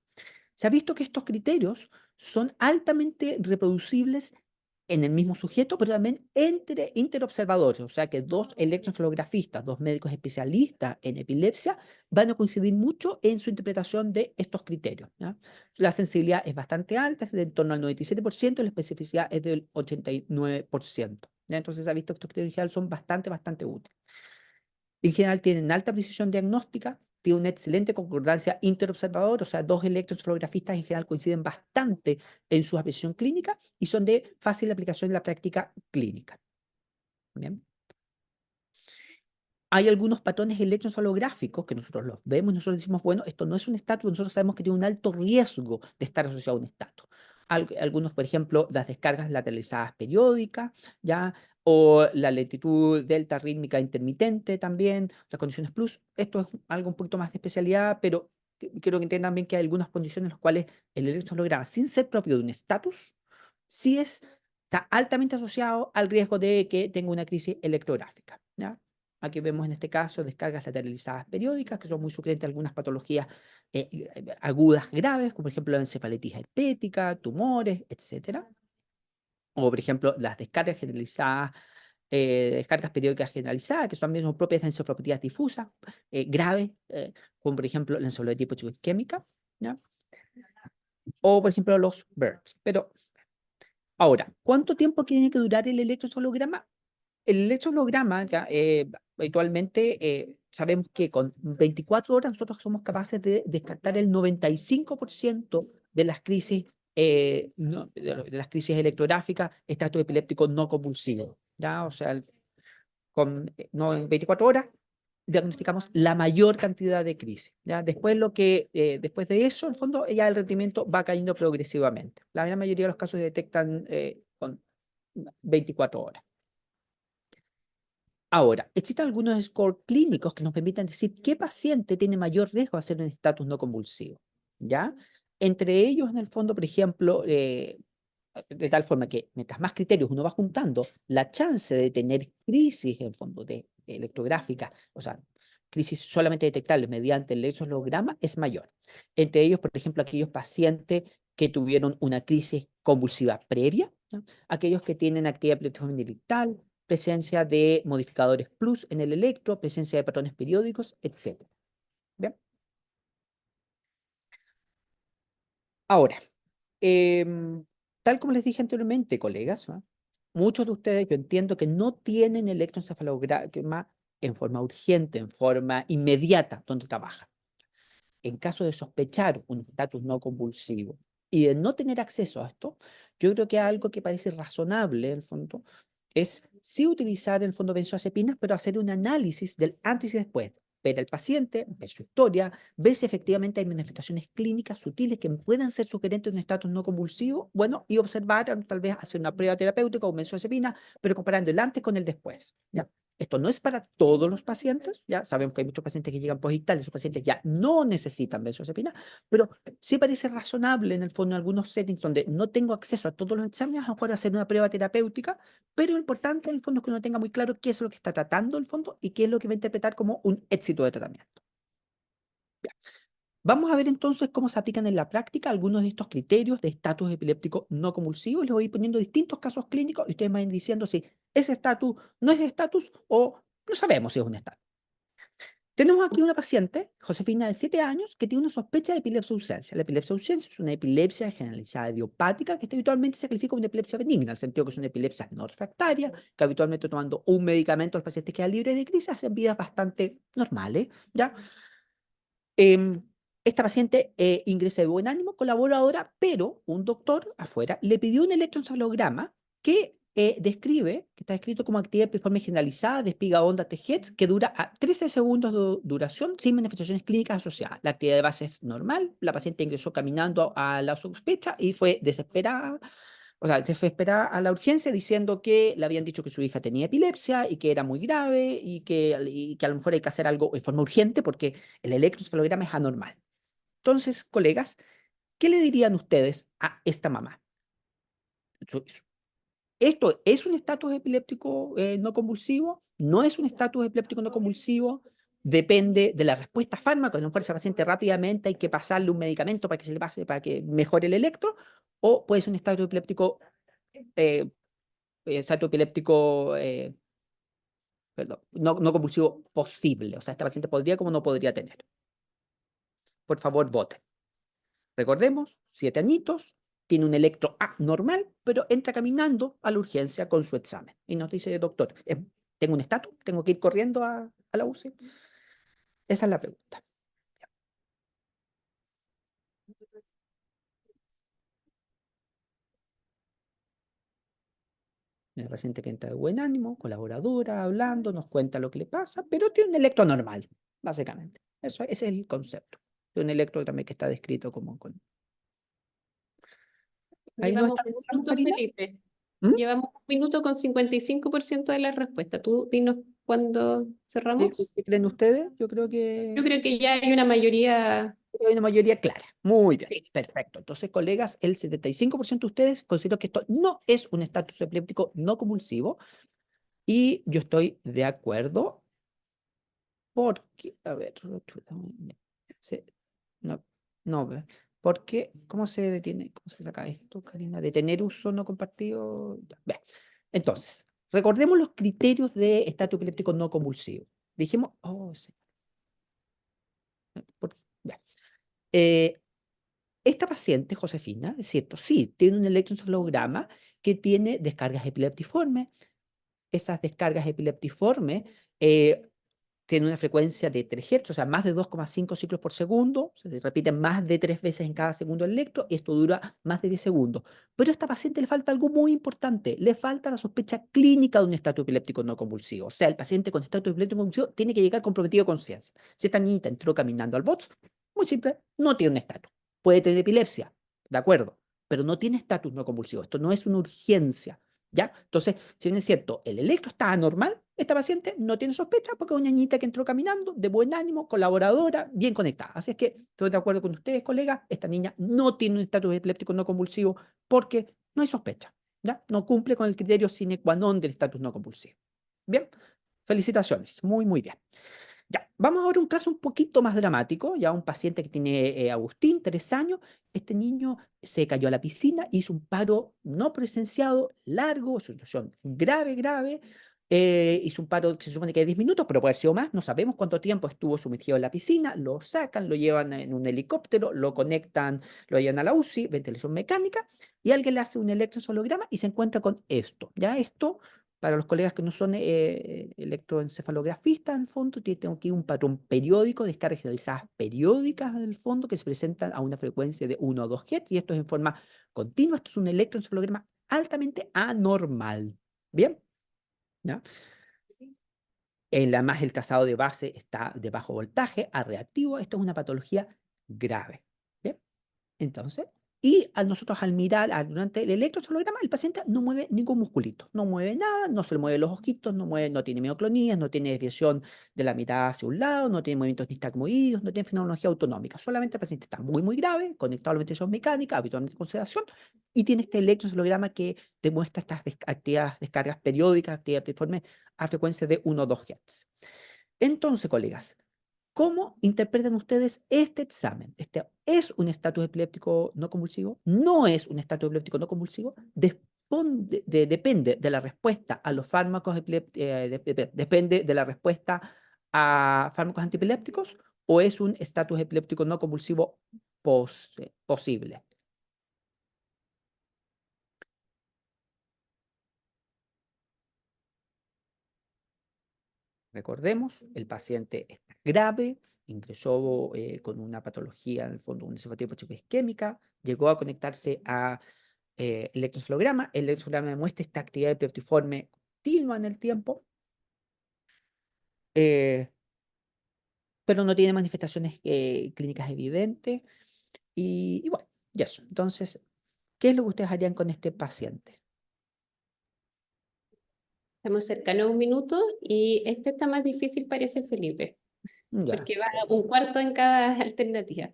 Se ha visto que estos criterios son altamente reproducibles en el mismo sujeto, pero también entre interobservadores, o sea que dos electroencefalografistas, dos médicos especialistas en epilepsia, van a coincidir mucho en su interpretación de estos criterios, ¿ya? La sensibilidad es bastante alta, es de en torno al 97%, y la especificidad es del 89%. ¿Ya? Entonces se ha visto que estos criterios en general son bastante útiles. En general tienen alta precisión diagnóstica, tiene una excelente concordancia interobservador, o sea, dos electroencefalografistas en general coinciden bastante en su apreciación clínica y son de fácil aplicación en la práctica clínica. Bien. Hay algunos patrones electroencefalográficos que nosotros los vemos y nosotros decimos, bueno, esto no es un estatus, nosotros sabemos que tiene un alto riesgo de estar asociado a un estatus. Algunos, por ejemplo, las descargas lateralizadas periódicas, ¿ya? O la lentitud delta rítmica intermitente también, las condiciones plus. Esto es algo un poquito más de especialidad, pero quiero que entiendan bien que hay algunas condiciones en las cuales el electroencefalograma, sin ser propio de un estatus, sí está altamente asociado al riesgo de que tenga una crisis electrográfica, ¿ya? Aquí vemos en este caso descargas lateralizadas periódicas, que son muy sugerentes a algunas patologías agudas graves, como por ejemplo la encefalitis herpética, tumores, etcétera. O por ejemplo las descargas generalizadas, descargas periódicas generalizadas, que son también propias de encefalopatías difusas, graves, como por ejemplo la encefalopatía hipoxiquémica, ¿ya? o, por ejemplo, los BERTs. Pero ahora, ¿cuánto tiempo tiene que durar el electroencefalograma? El electroencefalograma, ya, habitualmente sabemos que con 24 horas nosotros somos capaces de descartar el 95% de las crisis, de las crisis electrográficas, estatus epiléptico no convulsivo. ¿Ya? O sea, no, en 24 horas diagnosticamos la mayor cantidad de crisis. ¿Ya? Después de eso, en el fondo, ya el rendimiento va cayendo progresivamente. La gran mayoría de los casos se detectan con 24 horas. Ahora, existen algunos scores clínicos que nos permiten decir qué paciente tiene mayor riesgo de hacer un estatus no convulsivo, ¿ya? Entre ellos, en el fondo, por ejemplo, de tal forma que mientras más criterios uno va juntando, la chance de tener crisis, en el fondo, de electrográfica, o sea, crisis solamente detectables mediante el electroencefalograma es mayor. Entre ellos, por ejemplo, aquellos pacientes que tuvieron una crisis convulsiva previa, ¿ya? Aquellos que tienen actividad epileptógena presencia de modificadores plus en el electro, presencia de patrones periódicos, etc. ¿Bien? Ahora, tal como les dije anteriormente, colegas, ¿no? Muchos de ustedes, yo entiendo que no tienen electroencefalograma en forma urgente, en forma inmediata, donde trabajan. En caso de sospechar un estatus no convulsivo y de no tener acceso a esto, yo creo que algo que parece razonable, en el fondo, es sí utilizar el fondo benzodiazepinas, pero hacer un análisis del antes y después. Ver al paciente, ver su historia, ver si efectivamente hay manifestaciones clínicas sutiles que puedan ser sugerentes de un estatus no convulsivo, bueno, y observar, tal vez hacer una prueba terapéutica o benzodiazepina, pero comparando el antes con el después. ¿Ya? Esto no es para todos los pacientes, ya sabemos que hay muchos pacientes que llegan postictales, esos pacientes ya no necesitan benzodiazepina, pero sí parece razonable en el fondo en algunos settings donde no tengo acceso a todos los exámenes, a lo mejor hacer una prueba terapéutica, pero lo importante en el fondo es que uno tenga muy claro qué es lo que está tratando el fondo y qué es lo que va a interpretar como un éxito de tratamiento. Vamos a ver entonces cómo se aplican en la práctica algunos de estos criterios de estatus epiléptico no convulsivo. Les voy a ir poniendo distintos casos clínicos y ustedes me van diciendo si ese estatus no es estatus o no sabemos si es un estatus. Tenemos aquí una paciente, Josefina, de 7 años, que tiene una sospecha de epilepsia urgencia. La epilepsia urgencia es una epilepsia generalizada idiopática que habitualmente se califica como una epilepsia benigna, en el sentido que es una epilepsia no refractaria, que habitualmente tomando un medicamento el paciente queda libre de crisis, hacen vidas bastante normales, ¿ya? Em, Esta paciente ingresa de buen ánimo, colaboradora, pero un doctor afuera le pidió un electroencefalograma que describe, que está escrito como actividad epiforme generalizada de espiga onda T-Hertz, que dura a 13 segundos de duración sin manifestaciones clínicas asociadas. La actividad de base es normal, la paciente ingresó caminando a la sospecha y fue desesperada, o sea, se fue a esperar a la urgencia diciendo que le habían dicho que su hija tenía epilepsia y que era muy grave y que a lo mejor hay que hacer algo en forma urgente porque el electroencefalograma es anormal. Entonces, colegas, ¿qué le dirían ustedes a esta mamá? ¿Esto es un estatus epiléptico no convulsivo? ¿No es un estatus epiléptico no convulsivo? Depende de la respuesta a fármaco. A lo mejor ese paciente rápidamente hay que pasarle un medicamento para que se le pase, para que mejore el electro, o puede ser un eh, estatus epiléptico perdón, no convulsivo posible. O sea, esta paciente podría como no podría tener. Por favor, voten. Recordemos, 7 añitos, tiene un electro A normal, pero entra caminando a la urgencia con su examen. Y nos dice, doctor, ¿tengo un estatus? ¿Tengo que ir corriendo a la UCI? Esa es la pregunta. El paciente que entra de buen ánimo, colaboradora, hablando, nos cuenta lo que le pasa, pero tiene un electro normal, básicamente. Ese es el concepto. De un electro también que está descrito como con... Ahí no Llevamos está un pensando, minuto, Karina. Felipe. ¿Mm? Llevamos un minuto con 55% de la respuesta. Tú dinos cuándo cerramos. ¿Qué creen ustedes? Yo creo Yo que creo que ya hay una mayoría. hay una mayoría clara. Muy bien, Sí. perfecto. Entonces, colegas, el 75% de ustedes consideran que esto no es un estatus epiléptico no convulsivo y yo estoy de acuerdo porque, a ver, se- no, no, porque, ¿cómo se detiene? ¿Cómo se saca esto, Karina? Detener uso no compartido. Ya, bien. Entonces, recordemos los criterios de estatus epiléptico no convulsivo. Dijimos, oh, sí. Ya. Esta paciente, Josefina, es cierto, sí, tiene un electroencefalograma que tiene descargas epileptiformes. Esas descargas epileptiformes tienen una frecuencia de 3 Hz, o sea, más de 2,5 ciclos por segundo, se repiten más de 3 veces en cada segundo el electro, y esto dura más de 10 segundos. Pero a esta paciente le falta algo muy importante, le falta la sospecha clínica de un estatus epiléptico no convulsivo. O sea, el paciente con estatus epiléptico no convulsivo tiene que llegar comprometido de conciencia. Si esta niñita entró caminando al box, muy simple, no tiene un estatus. Puede tener epilepsia, de acuerdo, pero no tiene estatus no convulsivo. Esto no es una urgencia. ¿Ya? Entonces, si bien es cierto, el electro está anormal, esta paciente no tiene sospecha porque es una niñita que entró caminando, de buen ánimo, colaboradora, bien conectada. Así es que estoy de acuerdo con ustedes, colegas, esta niña no tiene un estatus epiléptico no convulsivo porque no hay sospecha, ¿ya? No cumple con el criterio sine qua non del estatus no convulsivo. Bien, felicitaciones, muy, muy bien. Ya, vamos ahora a un caso un poquito más dramático, ya un paciente que tiene Agustín, 3 años. Este niño se cayó a la piscina, hizo un paro no presenciado, largo, situación grave, grave. Hizo un paro que se supone que de 10 minutos, pero puede haber sido más, no sabemos cuánto tiempo estuvo sumergido en la piscina. Lo sacan, lo llevan en un helicóptero, lo conectan, lo llevan a la UCI, ventilación mecánica, y alguien le hace un electroencefalograma y se encuentra con esto. Ya esto para los colegas que no son electroencefalografistas, en el fondo, tengo aquí un patrón periódico, descargas realizadas periódicas del fondo que se presentan a una frecuencia de 1 o 2 Hz, y esto es en forma continua. Esto es un electroencefalograma altamente anormal. ¿Bien? ¿Ya? Además, el trazado de base está de bajo voltaje a reactivo. Esto es una patología grave. ¿Bien? Entonces, nosotros al mirar durante el electroencefalograma, el paciente no mueve ningún musculito, no mueve nada, no se le mueven los ojitos, no tiene mioclonías, no tiene desviación de la mirada hacia un lado, no tiene movimientos nistagmoides, no tiene fenomenología autonómica. Solamente el paciente está muy, muy grave, conectado a la ventilación mecánica, habitualmente con sedación, y tiene este electroencefalograma que demuestra estas descargas periódicas, actividad pluriforme a frecuencia de 1 o 2 Hz. Entonces, colegas, ¿cómo interpretan ustedes este examen? ¿Este es un estatus epiléptico no convulsivo? ¿No es un estatus epiléptico no convulsivo? Depende de la respuesta a los fármacos depende de la respuesta a fármacos antiepilépticos, o es un estatus epiléptico no convulsivo posible. Recordemos, el paciente está grave, ingresó con una patología, en el fondo, una encefalopatia isquémica, llegó a conectarse a electroencefalograma. El electroencefalograma demuestra esta actividad epileptiforme continua en el tiempo, eh, pero no tiene manifestaciones clínicas evidentes. Y bueno, y eso. Entonces, ¿qué es lo que ustedes harían con este paciente? Estamos cercanos a un minuto y este está más difícil, parece, Felipe, Ya, porque va sí, un cuarto en cada alternativa.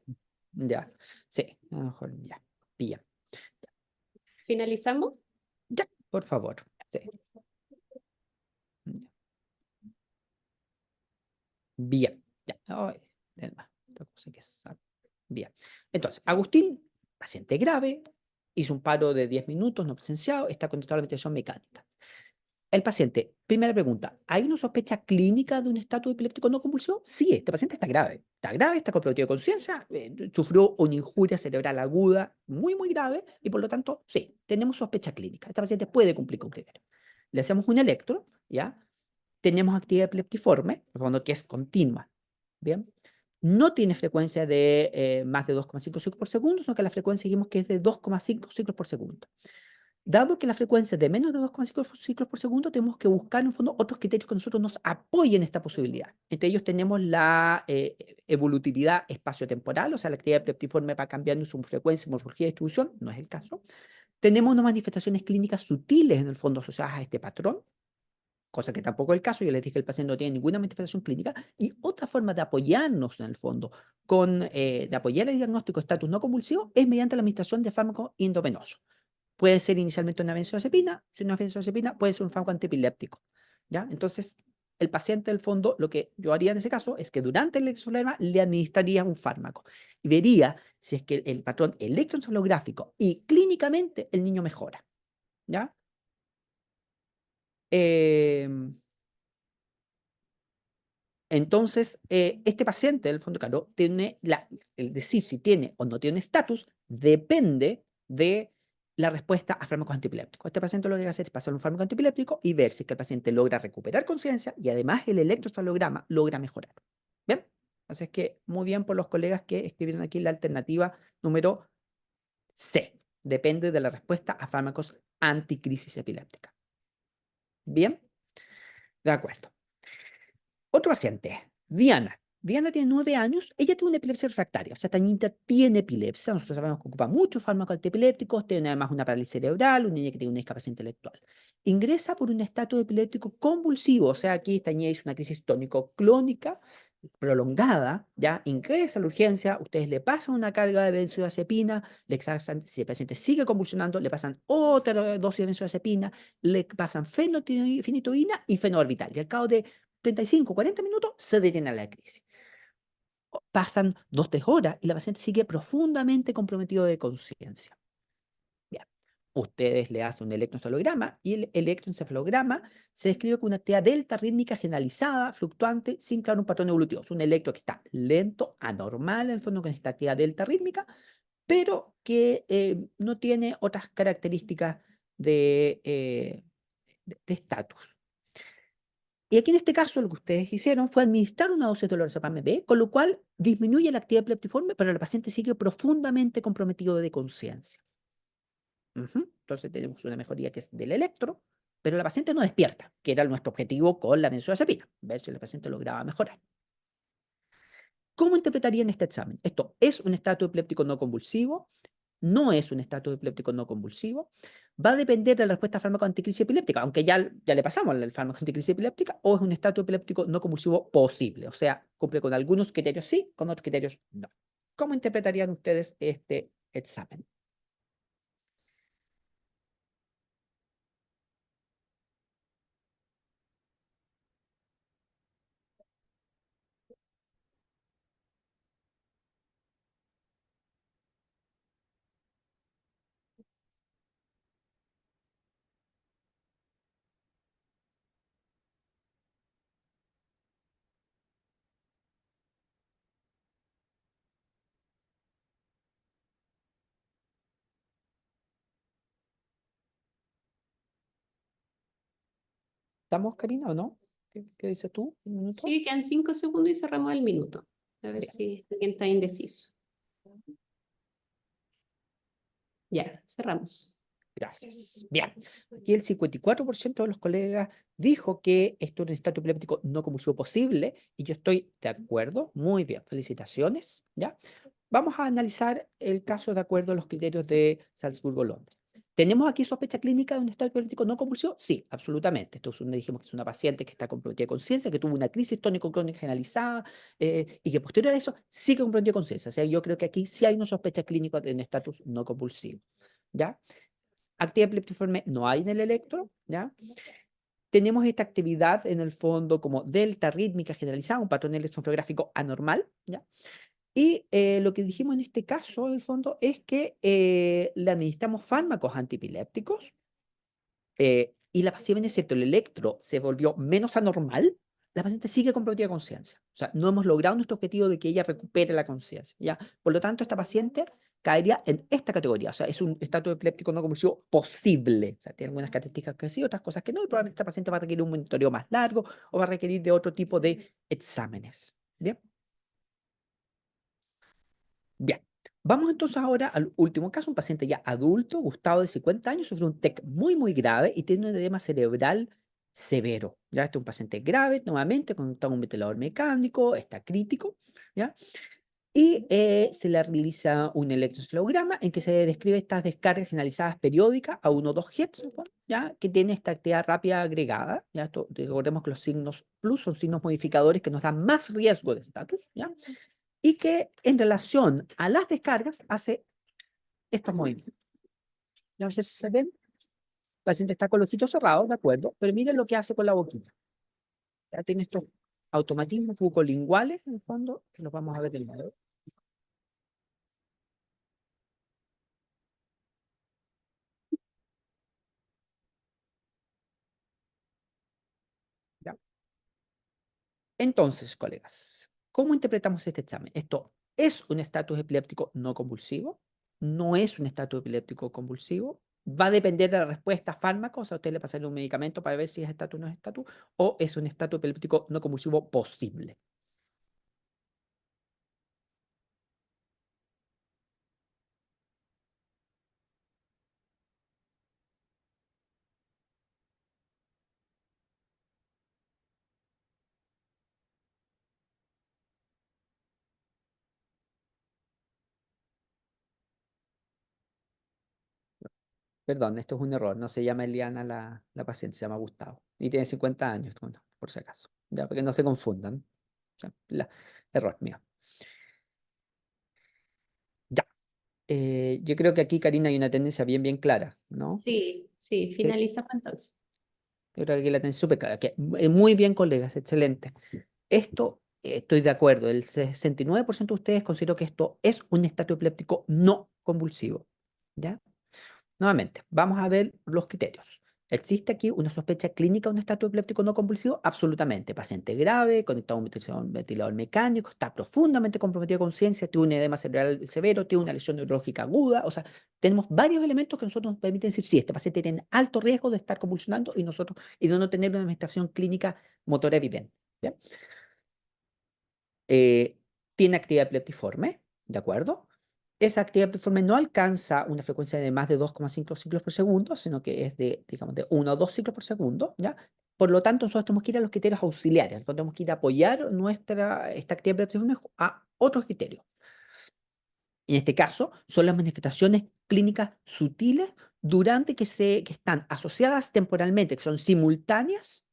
ya, sí, a lo mejor ya, bien. ¿Finalizamos? Ya, por favor, sí. Bien, ya. Ay, esta cosa que sabe. Bien. Entonces, Agustín, paciente grave, hizo un paro de 10 minutos no presenciado, está conectado a la ventilación mecánica. El paciente, primera pregunta, ¿hay una sospecha clínica de un estatus epiléptico no convulsivo? Sí, este paciente está grave, está comprometido de conciencia, sufrió una injuria cerebral aguda muy, muy grave, y por lo tanto, sí, tenemos sospecha clínica. Este paciente puede cumplir con criterios. Le hacemos un electro, ¿ya? Tenemos actividad epileptiforme, por lo que es continua. Bien, no tiene frecuencia de más de 2,5 ciclos por segundo, sino que la frecuencia dijimos que es de 2,5 ciclos por segundo. Dado que la frecuencia es de menos de 2,5 ciclos por segundo, tenemos que buscar en el fondo otros criterios que nosotros nos apoyen esta posibilidad. Entre ellos tenemos la evolutividad espaciotemporal, o sea, la actividad epileptiforme va cambiando su frecuencia, morfología y distribución, no es el caso. Tenemos unas manifestaciones clínicas sutiles en el fondo asociadas a este patrón, cosa que tampoco es el caso. Yo les dije que el paciente no tiene ninguna manifestación clínica. Y otra forma de apoyarnos, en el fondo, de apoyar el diagnóstico de estatus no convulsivo, es mediante la administración de fármacos endovenosos. Puede ser inicialmente una benzodiazepina, si una benzodiazepina puede ser un fármaco antiepiléptico, ¿ya? Entonces, el paciente, del fondo, lo que yo haría en ese caso es que durante el electroencefalograma le administraría un fármaco y vería si es que el patrón electroencefalográfico y clínicamente el niño mejora, ¿ya? Eh, Entonces, este paciente, en el fondo, claro, tiene el decir si tiene o no tiene estatus depende de la respuesta a fármacos antiepilépticos. Este paciente lo que hay que hacer es pasar un fármaco antiepiléptico y ver si es que el paciente logra recuperar conciencia y además el electroencefalograma logra mejorar. ¿Bien? Así es que muy bien por los colegas que escribieron aquí la alternativa número C. Depende de la respuesta a fármacos anticrisis epiléptica. ¿Bien? De acuerdo. Otro paciente, Diana. Diana tiene 9 años, ella tiene una epilepsia refractaria, o sea, esta niña tiene epilepsia, nosotros sabemos que ocupa muchos fármacos antiepilépticos, tiene además una parálisis cerebral, una niña que tiene una discapacidad intelectual. Ingresa por un estatus epiléptico convulsivo, o sea, aquí esta niña hizo una crisis tónico-clónica prolongada, ya ingresa a la urgencia, ustedes le pasan una carga de benzodiazepina, le exaltan, si el paciente sigue convulsionando, le pasan otra dosis de benzodiazepina, le pasan fenitoína y fenobarbital, y al cabo de 35, 40 minutos se detiene la crisis. Pasan 2, 3 horas y la paciente sigue profundamente comprometido de conciencia. Bien, ustedes le hacen un electroencefalograma y el electroencefalograma se describe como una actividad delta rítmica generalizada, fluctuante, sin claro un patrón evolutivo. Es un electro que está lento, anormal en el fondo con esta actividad delta rítmica, pero que no tiene otras características de estatus. Y aquí en este caso lo que ustedes hicieron fue administrar una dosis de lorazepam B, con lo cual disminuye la actividad epileptiforme, pero el paciente sigue profundamente comprometido de conciencia. Entonces tenemos una mejoría que es del electro, pero la paciente no despierta, que era nuestro objetivo con la benzodiazepina, ver si el paciente lograba mejorar. ¿Cómo interpretarían este examen? Esto es un estatus epiléptico no convulsivo, no es un estatus epiléptico no convulsivo, va a depender de la respuesta a fármaco anticrisis epiléptica, aunque ya le pasamos el fármaco anticrisis epiléptica, o es un estatus epiléptico no convulsivo posible, o sea, cumple con algunos criterios sí, con otros criterios no. ¿Cómo interpretarían ustedes este examen? ¿Estamos, Karina, o no? ¿Qué dices tú? ¿Un minuto? Sí, quedan 5 segundos y cerramos el minuto. A ver Bien. si alguien está indeciso. Ya, cerramos. Gracias. Bien. Aquí el 54% de los colegas dijo que esto es un estatus epiléptico no convulsivo posible y yo estoy de acuerdo. Muy bien. Felicitaciones. ¿Ya? Vamos a analizar el caso de acuerdo a los criterios de Salzburgo-Londres. ¿Tenemos aquí sospecha clínica de un estado epiléptico no convulsivo? Sí, absolutamente. Esto dijimos que es una paciente que está comprometida de conciencia, que tuvo una crisis tónico-clónica generalizada y que posterior a eso sigue comprometida de conciencia. O sea, yo creo que aquí sí hay una sospecha clínica de un estatus no convulsivo. ¿Ya? Actividad epileptiforme no hay en el electro, ¿ya? Tenemos esta actividad en el fondo como delta rítmica generalizada, un patrón electroencefalográfico anormal, ¿ya? Y lo que dijimos en este caso, en el fondo, es que le administramos fármacos antiepilépticos y la paciente, es cierto, el electro se volvió menos anormal, la paciente sigue comprometida de conciencia. O sea, no hemos logrado nuestro objetivo de que ella recupere la conciencia, ¿ya? Por lo tanto, esta paciente caería en esta categoría. O sea, es un estatus epiléptico no convulsivo posible. O sea, tiene algunas características que sí, otras cosas que no, y probablemente esta paciente va a requerir un monitoreo más largo o va a requerir de otro tipo de exámenes. ¿Bien? Bien. Vamos entonces ahora al último caso, un paciente ya adulto, Gustavo de 50 años, sufre un TEC muy, muy grave y tiene un edema cerebral severo. Ya este es un paciente grave, nuevamente, con un ventilador mecánico, está crítico, ¿ya? Y se le realiza un electroencefalograma en que se describe estas descargas generalizadas periódicas a 1 o 2 Hz, ¿ya? Que tiene esta actividad rápida agregada. ¿Ya? Esto, recordemos que los signos plus son signos modificadores que nos dan más riesgo de estatus, ¿ya? Y que en relación a las descargas hace estos movimientos. No sé si se ven. El paciente está con los ojitos cerrados, de acuerdo, pero miren lo que hace con la boquita. Ya tiene estos automatismos bucolinguales, en el fondo, que los vamos a ver de nuevo. ¿Ya? Entonces, colegas, ¿cómo interpretamos este examen? ¿Esto es un estatus epiléptico no convulsivo? ¿No es un estatus epiléptico convulsivo? ¿Va a depender de la respuesta a fármacos? A usted le pasaría un medicamento para ver si es estatus o no es estatus, o es un estatus epiléptico no convulsivo posible. Perdón, esto es un error. No se llama Eliana la paciente, se llama Gustavo. Y tiene 50 años, bueno, por si acaso. Ya, para que no se confundan. O sea, error mío. Ya. Yo creo que aquí, Karina, hay una tendencia bien clara, ¿no? Sí, sí, finalizamos entonces. Yo creo que aquí la tendencia es súper clara. Muy bien, colegas, excelente. Esto, estoy de acuerdo. El 69% de ustedes considero que esto es un estatus epiléptico no convulsivo. ¿Ya? Nuevamente, vamos a ver los criterios. ¿Existe aquí una sospecha clínica de un estatus epiléptico no convulsivo? Absolutamente. Paciente grave, conectado a un ventilador mecánico, está profundamente comprometido de conciencia, tiene un edema cerebral severo, tiene una lesión neurológica aguda. O sea, tenemos varios elementos que nosotros nos permiten decir si este paciente tiene alto riesgo de estar convulsionando y de no tener una manifestación clínica motora evidente. ¿Bien? Tiene actividad epileptiforme, ¿de acuerdo? Esa actividad epileptiforme no alcanza una frecuencia de más de 2,5 ciclos por segundo, sino que es de, digamos, de 1 o 2 ciclos por segundo, ¿ya? Por lo tanto, nosotros tenemos que ir a los criterios auxiliares, nosotros tenemos que ir a apoyar esta actividad epileptiforme a otros criterios. En este caso, son las manifestaciones clínicas sutiles que están asociadas temporalmente, que son simultáneas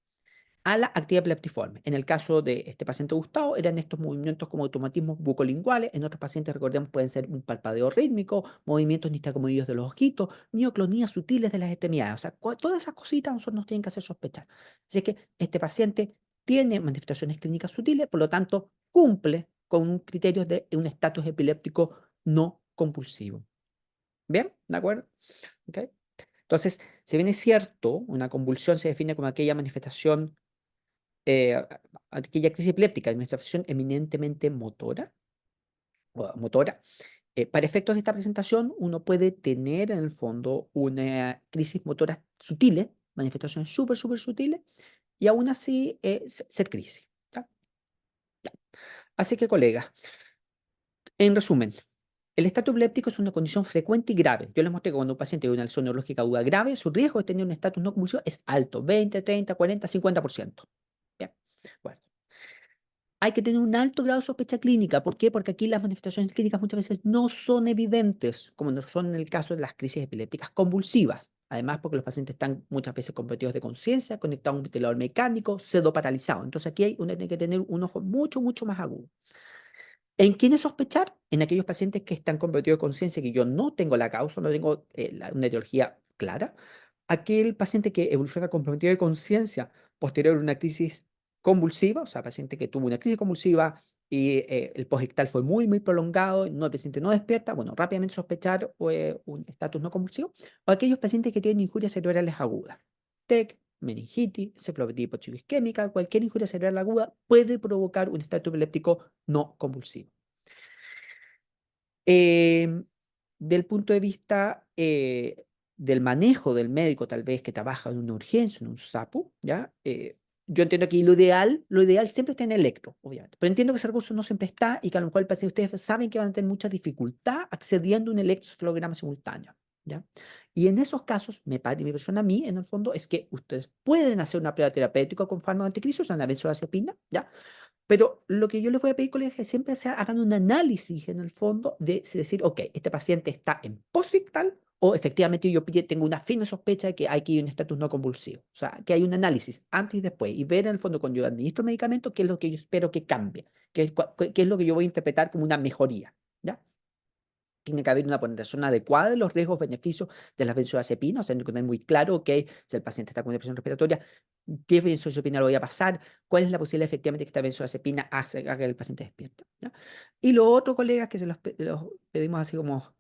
a la actividad epileptiforme. En el caso de este paciente Gustavo, eran estos movimientos como automatismos bucolinguales. En otros pacientes, recordemos, pueden ser un parpadeo rítmico, movimientos nistagmoideos de los ojitos, mioclonías sutiles de las extremidades. O sea, todas esas cositas nosotros nos tienen que hacer sospechar. Así es que este paciente tiene manifestaciones clínicas sutiles, por lo tanto, cumple con un criterio de un estatus epiléptico no compulsivo. ¿Bien? ¿De acuerdo? ¿Ok? Entonces, si bien es cierto, una convulsión se define como aquella manifestación aquella crisis epiléptica de manifestación eminentemente motora, para efectos de esta presentación, uno puede tener en el fondo una crisis motora sutiles, manifestaciones súper sutiles, y aún así ser crisis. ¿Ya? Ya. Así que, colegas, en resumen, el estatus epiléptico es una condición frecuente y grave. Yo les mostré que cuando un paciente tiene una lesión neurológica aguda grave, su riesgo de tener un estatus no convulsivo es alto, 20, 30, 40, 50%. Bien, bueno. Hay que tener un alto grado de sospecha clínica. ¿Por qué? Porque aquí las manifestaciones clínicas muchas veces no son evidentes, como no son en el caso de las crisis epilépticas convulsivas. Además, porque los pacientes están muchas veces comprometidos de conciencia, conectados a un ventilador mecánico, pseudoparalizados. Entonces aquí uno tiene que tener un ojo mucho más agudo. ¿En quiénes sospechar? En aquellos pacientes que están comprometidos de conciencia, que yo no tengo la causa, no tengo una etiología clara. Aquel paciente que evoluciona comprometido de conciencia posterior a una crisis convulsiva, o sea, paciente que tuvo una crisis convulsiva y el posictal fue muy prolongado, el paciente no despierta, bueno, rápidamente sospechar un estatus no convulsivo, o aquellos pacientes que tienen injurias cerebrales agudas, TEC, meningitis, encefalopatia hipoxicoisquémica, cualquier injuria cerebral aguda puede provocar un estatus epiléptico no convulsivo. Del punto de vista del manejo del médico, tal vez que trabaja en una urgencia, en un SAPU, ¿ya? Yo entiendo que lo ideal siempre está en electro, obviamente, pero entiendo que ese recurso no siempre está y que a lo mejor el paciente, ustedes saben que van a tener mucha dificultad accediendo a un electroencefalograma simultáneo, ¿ya? Y en esos casos, mi persona a mí, en el fondo, es que ustedes pueden hacer una prueba terapéutica con fármaco anticrisis, o sea, una benzodiazepina, ¿ya? Pero lo que yo les voy a pedir, colegas, es que siempre hagan un análisis en el fondo de decir, ok, este paciente está en posictal o efectivamente yo tengo una firme sospecha de que hay un estatus no convulsivo. O sea, que hay un análisis antes y después y ver en el fondo cuando yo administro medicamentos qué es lo que yo espero que cambie, qué es lo que yo voy a interpretar como una mejoría. ¿Ya? Tiene que haber una ponderación adecuada de los riesgos-beneficios de las benzodiazepinas, o sea, que no es muy claro, ok, si el paciente está con una depresión respiratoria, ¿qué benzodiazepina le voy a pasar? ¿Cuál es la posibilidad efectivamente que esta benzodiazepina haga que el paciente despierte? ¿Ya? Y lo otro, colegas, que se los pedimos así como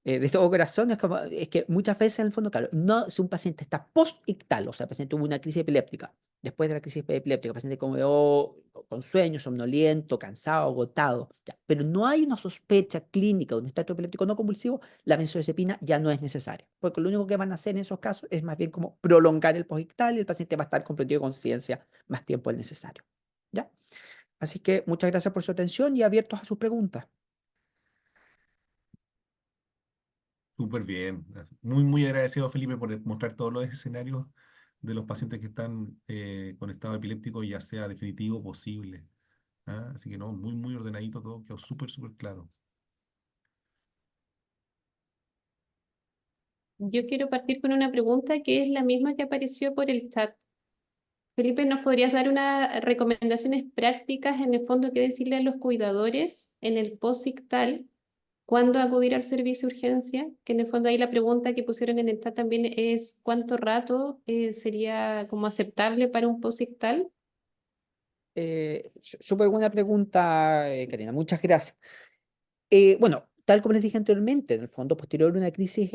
De todo corazón, es que muchas veces en el fondo, claro, no, si un paciente está post-ictal, o sea, el paciente tuvo una crisis epiléptica, después de la crisis epiléptica, el paciente quedó con sueño, somnoliento, cansado, agotado, ya, pero no hay una sospecha clínica de un estatus epiléptico no convulsivo, la benzodiazepina ya no es necesaria, porque lo único que van a hacer en esos casos es más bien como prolongar el post-ictal y el paciente va a estar comprometido de conciencia más tiempo del necesario, ¿ya? Así que muchas gracias por su atención y abiertos a sus preguntas. Súper bien. Muy, muy agradecido, Felipe, por mostrar todos los escenarios de los pacientes que están con estado epiléptico, ya sea definitivo o posible. ¿Ah? Así que no, muy, muy ordenadito todo, quedó súper, súper claro. Yo quiero partir con una pregunta que es la misma que apareció por el chat. Felipe, ¿nos podrías dar unas recomendaciones prácticas en el fondo que decirle a los cuidadores en el post-ictal cuándo acudir al servicio de urgencia? Que en el fondo ahí la pregunta que pusieron en el chat también es ¿cuánto rato sería como aceptable para un post-ictal? Súper buena pregunta, Karina, muchas gracias. Bueno, tal como les dije anteriormente, en el fondo posterior a una crisis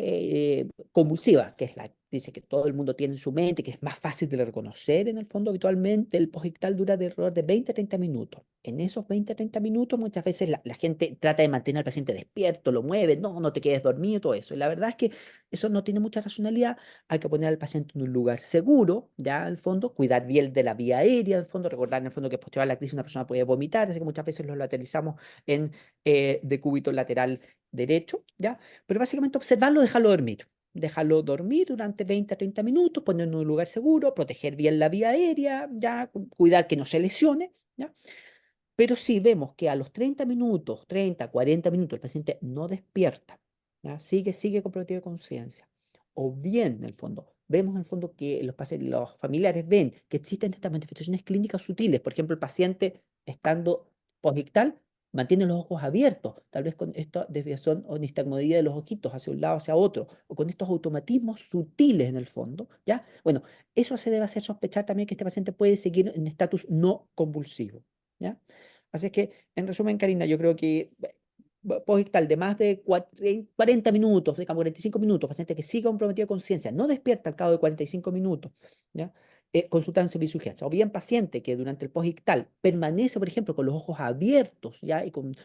convulsiva, que es la crisis que todo el mundo tiene en su mente, que es más fácil de reconocer en el fondo habitualmente, el posictal dura de alrededor de 20 a 30 minutos. En esos 20 a 30 minutos muchas veces la gente trata de mantener al paciente despierto, lo mueve, no, no te quedes dormido, todo eso. Y la verdad es que eso no tiene mucha racionalidad, hay que poner al paciente en un lugar seguro, ya al fondo, cuidar bien de la vía aérea, en el fondo, recordar en el fondo que posterior a la crisis una persona puede vomitar, así que muchas veces lo lateralizamos en decúbito lateral derecho, ¿ya? Pero básicamente observarlo, dejarlo dormir. Dejarlo dormir durante 20 a 30 minutos, ponerlo en un lugar seguro, proteger bien la vía aérea, ¿ya? Cuidar que no se lesione, ¿ya? Pero si vemos que a los 30 minutos, 30, 40 minutos, el paciente no despierta, ¿ya? Sigue comprometido de conciencia. O bien, en el fondo, vemos en el fondo que los pacientes, los familiares ven que existen estas manifestaciones clínicas sutiles. Por ejemplo, el paciente estando posictal mantiene los ojos abiertos, tal vez con esta desviación o nistagmodía de los ojitos hacia un lado, hacia otro, o con estos automatismos sutiles en el fondo, ¿ya? Bueno, eso se debe hacer sospechar también que este paciente puede seguir en estatus no convulsivo, ¿ya? Así es que, en resumen, Karina, yo creo que posictal de más de 40 minutos, de 45 minutos, paciente que siga comprometido de conciencia, no despierta al cabo de 45 minutos, ¿ya? Consultar en servicio de urgencia. O bien paciente que durante el posictal permanece, por ejemplo, con los ojos abiertos, ¿ya? Y con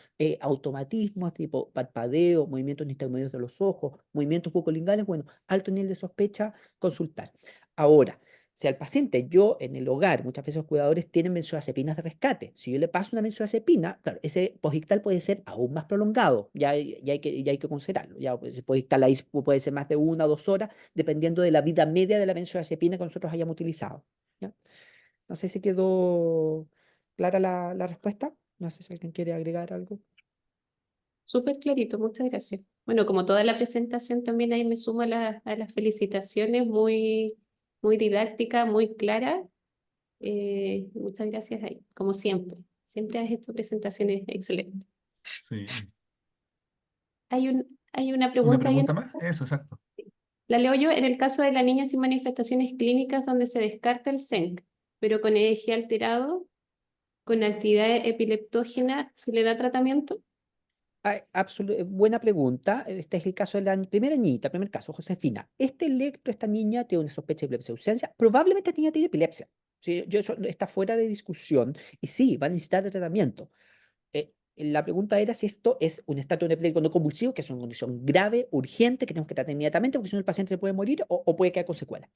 automatismos tipo parpadeo, movimientos nistagmodios de los ojos, movimientos bucolinguales, bueno, alto nivel de sospecha, consultar. Ahora, si al paciente yo en el hogar, muchas veces los cuidadores tienen benzodiazepinas de rescate. Si yo le paso una benzodiazepina, claro, ese posictal puede ser aún más prolongado, ya hay que considerarlo. Ya, pues, ese posictal ahí puede ser más de 1 o 2 horas, dependiendo de la vida media de la benzodiazepina que nosotros hayamos utilizado, ¿ya? No sé si quedó clara la respuesta. No sé si alguien quiere agregar algo. Súper clarito, muchas gracias. Bueno, como toda la presentación también ahí me sumo a, a las felicitaciones, muy, muy didáctica, muy clara. Muchas gracias ahí, como siempre. Siempre has hecho presentaciones excelentes. Sí. Hay una ¿Una pregunta ahí, pregunta más? Eso, exacto. la leo yo, en el caso de la niña sin manifestaciones clínicas donde se descarta el SENC, pero con EEG alterado, con actividad epileptógena, ¿se le da tratamiento? Buena pregunta. Este es el caso de la primera niñita, primer caso, Josefina. Este electro, esta niña tiene una sospecha de epilepsia ausencia. Probablemente esta niña tiene epilepsia. Sí, eso está fuera de discusión. Y sí, va a necesitar de tratamiento. La pregunta era si esto es un estatus epiléptico no convulsivo, que es una condición grave, urgente, que tenemos que tratar inmediatamente, porque si no el paciente se puede morir o puede quedar con secuelas.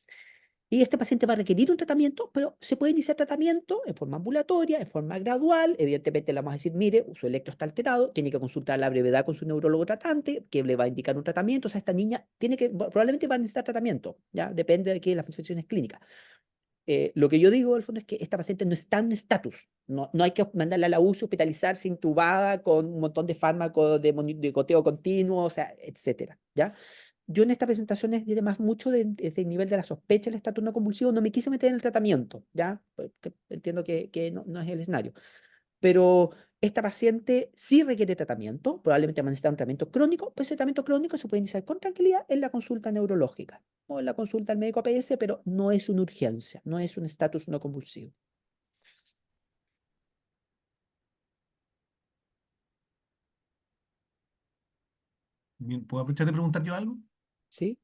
Y este paciente va a requerir un tratamiento, pero se puede iniciar tratamiento en forma ambulatoria, en forma gradual. Evidentemente, le vamos a decir, mire, su electro está alterado, tiene que consultar a la brevedad con su neurólogo tratante, que le va a indicar un tratamiento. O sea, esta niña probablemente va a necesitar tratamiento, ¿ya? Depende de las manifestaciones clínicas. Lo que yo digo, al fondo, es que esta paciente no está en estatus. No hay que mandarla a la UCI, hospitalizarse, intubada, con un montón de fármacos de goteo continuo, o sea, etcétera, ¿ya? Yo en esta presentación diré más mucho desde el nivel de la sospecha del estatus no convulsivo, no me quise meter en el tratamiento, ¿ya? Porque entiendo que no es el escenario. Pero esta paciente sí requiere tratamiento, probablemente va a necesitar un tratamiento crónico, pues ese tratamiento crónico se puede iniciar con tranquilidad en la consulta neurológica o en la consulta al médico APS, pero no es una urgencia, no es un estatus no convulsivo. bien, ¿puedo aprovechar de preguntar yo algo? ¿Sí?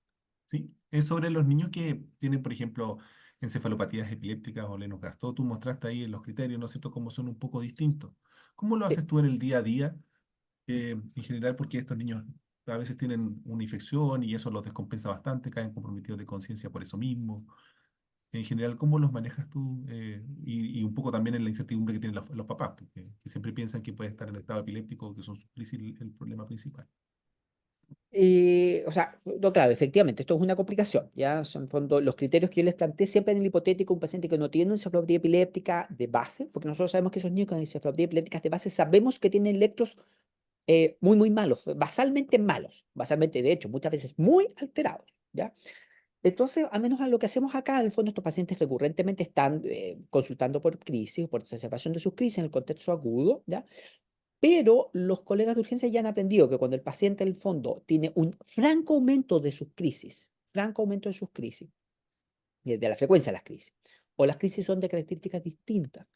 Sí, es sobre los niños que tienen, por ejemplo, encefalopatías epilépticas o Lennox-Gastaut. Tú mostraste ahí en los criterios, ¿no es cierto?, cómo son un poco distintos. ¿Cómo lo Sí. haces tú en el día a día, en general, porque estos niños a veces tienen una infección y eso los descompensa bastante, caen comprometidos de conciencia por eso mismo? En general, ¿cómo los manejas tú? Y un poco también en la incertidumbre que tienen los papás, porque que siempre piensan que puede estar en estado epiléptico, que son sus crisis el problema principal. O sea, no, claro, efectivamente, esto es una complicación, ¿ya? Son en fondo, los criterios que yo les planteé siempre en el hipotético, un paciente que no tiene una encefalopatía epiléptica de base, porque nosotros sabemos que esos niños con encefalopatía epilépticas de base sabemos que tienen electros muy, muy malos, basalmente, basalmente, de hecho, muchas veces muy alterados, ¿ya? Entonces, al menos a lo que hacemos acá, en el fondo, estos pacientes recurrentemente están consultando por crisis, por exacerbación de sus crisis en el contexto agudo, ¿ya? Pero los colegas de urgencia ya han aprendido que cuando el paciente, en el fondo, tiene un franco aumento de sus crisis, franco aumento de sus crisis, de la frecuencia de las crisis, o las crisis son de características distintas,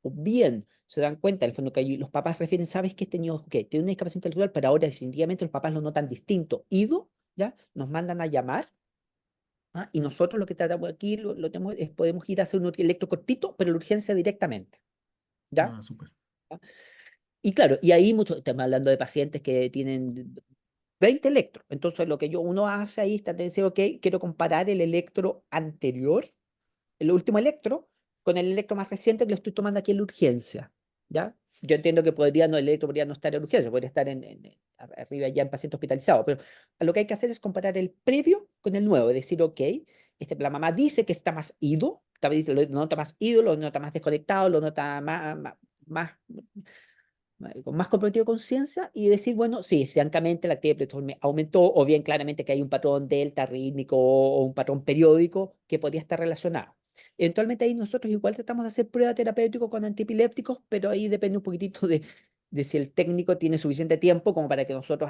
o bien se dan cuenta, en el fondo, que los papás refieren, ¿sabes que este niño tiene una discapacidad intelectual, pero ahora definitivamente los papás lo notan distinto, ido, ¿ya? Nos mandan a llamar, ¿ah? Y nosotros lo que tratamos aquí, lo tenemos, es podemos ir a hacer un electrocortito, pero la urgencia directamente, ¿ya? Ah, súper. Y claro, y ahí estamos hablando de pacientes que tienen 20 electros. Entonces, lo que uno hace ahí está de decir, ok, quiero comparar el electro anterior, el último electro, con el electro más reciente que lo estoy tomando aquí en la urgencia, ¿ya? Yo entiendo que el electro podría no estar en urgencia, podría estar arriba ya en paciente hospitalizado, pero lo que hay que hacer es comparar el previo con el nuevo, es decir, ok, la mamá dice que está más ido, lo nota más ido, lo nota más desconectado, lo nota con más comprometido de conciencia y decir, bueno, sí, francamente la actividad intelectual aumentó, o bien claramente que hay un patrón delta rítmico o un patrón periódico que podría estar relacionado. Eventualmente ahí nosotros igual tratamos de hacer prueba terapéutica con antiepilépticos, pero ahí depende un poquitito de si el técnico tiene suficiente tiempo como para que nosotros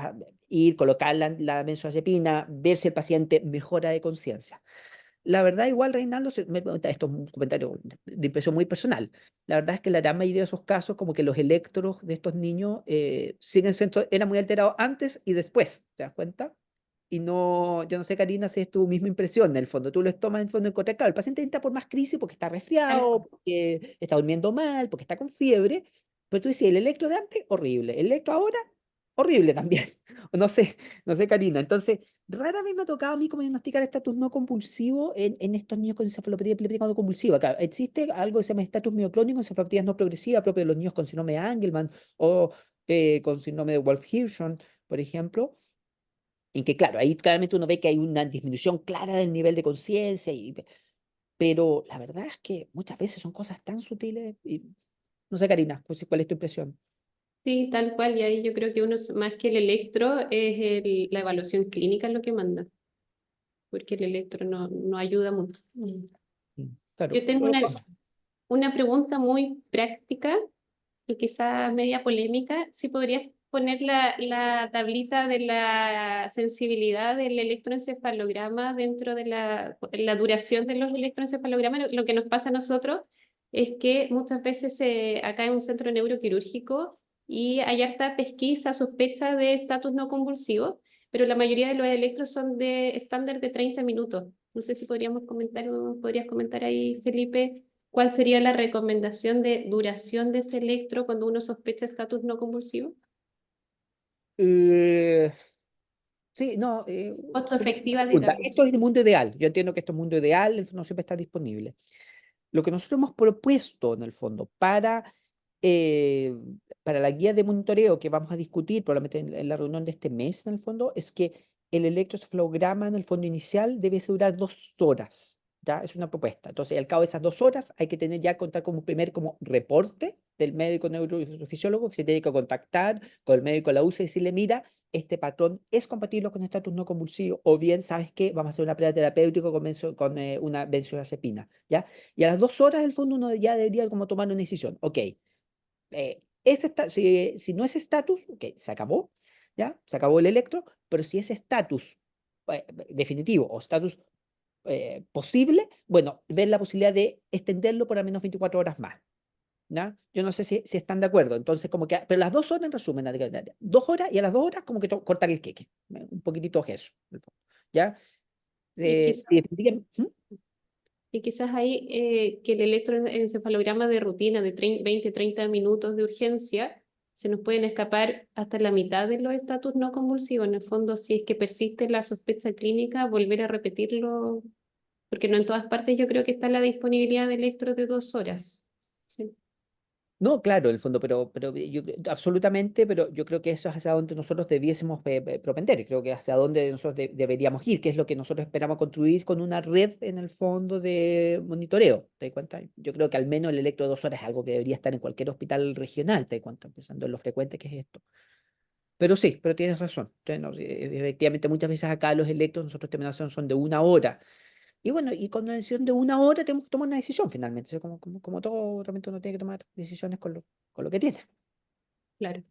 ir, colocar la benzodiazepina, ver si el paciente mejora de conciencia. La verdad, igual, Reinaldo, esto es un comentario de impresión muy personal. La verdad es que la gran mayoría de esos casos, como que los electros de estos niños siguen siendo, eran muy alterados antes y después, ¿te das cuenta? Y no, yo no sé, Karina, si es tu misma impresión, en el fondo. Tú los tomas en el fondo en contra. Claro, el paciente entra por más crisis porque está resfriado, porque está durmiendo mal, porque está con fiebre. Pero tú dices, el electro de antes, horrible. El electro ahora, horrible también. No sé, no sé, Karina. Entonces, rara vez me ha tocado a mí como diagnosticar estatus no compulsivo en estos niños con encefalopatía epiléptica no convulsiva. Claro, existe algo que se llama estatus mioclónico, encefalopatías no progresivas, propio de los niños con síndrome de Angelman o con síndrome de Wolf-Hirschhorn, por ejemplo, en que, claro, ahí claramente uno ve que hay una disminución clara del nivel de conciencia, pero la verdad es que muchas veces son cosas tan sutiles. Y, no sé, Karina, ¿cuál es tu impresión? Sí, tal cual, y ahí yo creo que uno, más que el electro, es la evaluación clínica lo que manda, porque el electro no ayuda mucho. Claro, Yo tengo una pregunta muy práctica y quizá media polémica. Si podrías poner la tablita de la sensibilidad del electroencefalograma dentro de la duración de los electroencefalogramas. Lo que nos pasa a nosotros es que muchas veces acá en un centro neuroquirúrgico y hay harta pesquisa, sospecha de estatus no convulsivo, pero la mayoría de los electros son de estándar de 30 minutos. No sé si podrías comentar ahí, Felipe, ¿cuál sería la recomendación de duración de ese electro cuando uno sospecha estatus no convulsivo? Eh, sí, no, Costo súper buena efectiva, pregunta. digamos. Esto es el mundo ideal. Yo entiendo que esto es el mundo ideal, no siempre está disponible. Lo que nosotros hemos propuesto, en el fondo, eh, para la guía de monitoreo que vamos a discutir probablemente en la reunión de este mes, en el fondo, es que el electroencefalograma, en el fondo inicial, debe durar 2 horas. ¿Ya? Es una propuesta. Entonces, al cabo de esas 2 horas, hay que tener ya contar como primer como reporte del médico neurofisiólogo que se tiene que contactar con el médico de la UCI y decirle, mira, este patrón es compatible con estatus no convulsivo, o bien, ¿sabes qué? Vamos a hacer una prueba terapéutica con una benzodiazepina, ¿ya? Y a las 2 horas, del fondo, uno ya debería como tomar una decisión. Ok, si no es estatus, ok, se acabó, ¿ya? Se acabó el electro, pero si es estatus definitivo o estatus posible, bueno, ver la posibilidad de extenderlo por al menos 24 horas más, ¿ya? Yo no sé si están de acuerdo. Entonces, como que, pero las 2 horas en resumen, 2 horas y a las 2 horas como que cortar el queque, un poquitito eso, en el fondo, ¿ya? Y quizás, Si efectivamente- ¿Mm? y quizás ahí que el electroencefalograma de rutina de 20, 30 minutos de urgencia se nos pueden escapar hasta la mitad de los estatus no convulsivos. En el fondo, si es que persiste la sospecha clínica, volver a repetirlo, porque no en todas partes yo creo que está la disponibilidad de electro de 2 horas. Sí, No, claro, en el fondo, pero absolutamente, pero yo creo que eso es hacia donde nosotros debiésemos propender, y creo que hacia donde nosotros deberíamos ir, que es lo que nosotros esperamos construir con una red en el fondo de monitoreo, ¿te das cuenta? Yo creo que al menos el electro de 2 horas es algo que debería estar en cualquier hospital regional, ¿te das cuenta? Pensando en lo frecuente que es esto. Pero sí, pero tienes razón. Entonces, no, sí, efectivamente, muchas veces acá los electros nosotros terminamos son de 1 hora. Y bueno, y con una decisión de 1 hora tenemos que tomar una decisión finalmente. O sea, como todo, realmente uno tiene que tomar decisiones con lo que tiene. claro.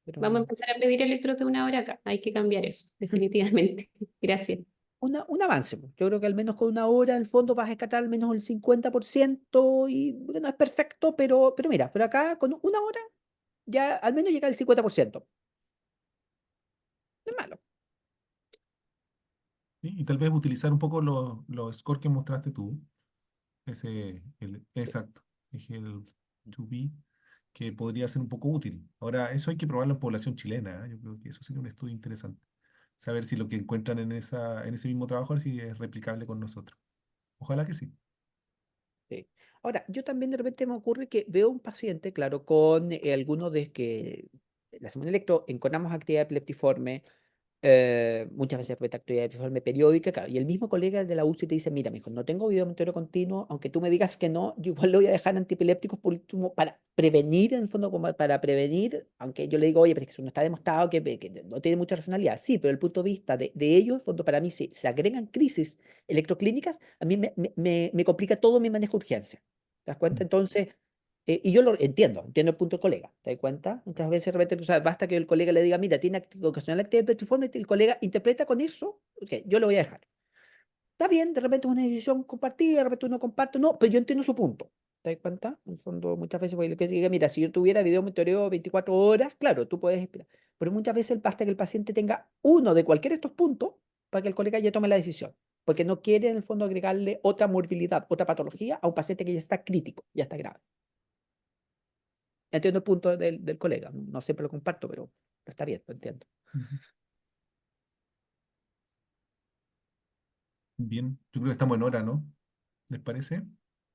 Pero Vamos a empezar a pedir electros de 1 hora acá. Hay que cambiar eso, definitivamente. Gracias. un avance, pues. Yo creo que al menos con 1 hora, en el fondo, vas a rescatar al menos el 50% y no es perfecto, pero mira, pero acá con 1 hora ya al menos llega al 50%. No es malo. ¿Sí? Y tal vez utilizar un poco los scores que mostraste tú. Sí. Exacto. Es el 2B, que podría ser un poco útil. Ahora, eso hay que probarlo en población chilena, ¿eh? Yo creo que eso sería un estudio interesante. Saber si lo que encuentran en ese mismo trabajo, a ver si es replicable con nosotros. Ojalá que sí. Sí. Ahora, yo también de repente me ocurre que veo un paciente, claro, con algunos de que la semana electro encontramos actividad epileptiforme, muchas veces repite actividad epileptiforme periódica, claro, y el mismo colega de la UCI te dice, mira, mijo, no tengo video monitoreo continuo, aunque tú me digas que no, yo igual le voy a dejar antiepilépticos por último para prevenir, en el fondo, como para prevenir, aunque yo le digo, oye, pero es que eso no está demostrado que no tiene mucha racionalidad. Sí, pero el punto de vista de ellos, en el fondo, para mí, si se agregan crisis electroclínicas, a mí me complica todo mi manejo de urgencia. ¿Te das cuenta? Mm. Entonces, y yo lo entiendo el punto del colega, ¿te das cuenta? Muchas veces de repente, o sea, basta que el colega le diga, mira, tiene ocasional actividad petriforme, el colega interpreta con eso, ok, yo lo voy a dejar. Está bien, de repente es una decisión compartida, de repente uno comparte, no, pero yo entiendo su punto. ¿Te das cuenta? En el fondo, muchas veces puede que diga, mira, si yo tuviera video monitoreo 24 horas, claro, tú puedes esperar. Pero muchas veces basta que el paciente tenga uno de cualquiera de estos puntos para que el colega ya tome la decisión. Porque no quiere, en el fondo, agregarle otra morbilidad, otra patología a un paciente que ya está crítico, ya está grave. Entiendo el punto del colega, no siempre lo comparto, pero está bien, lo entiendo. Ujú. Bien, yo creo que estamos en hora, ¿no? ¿Les parece?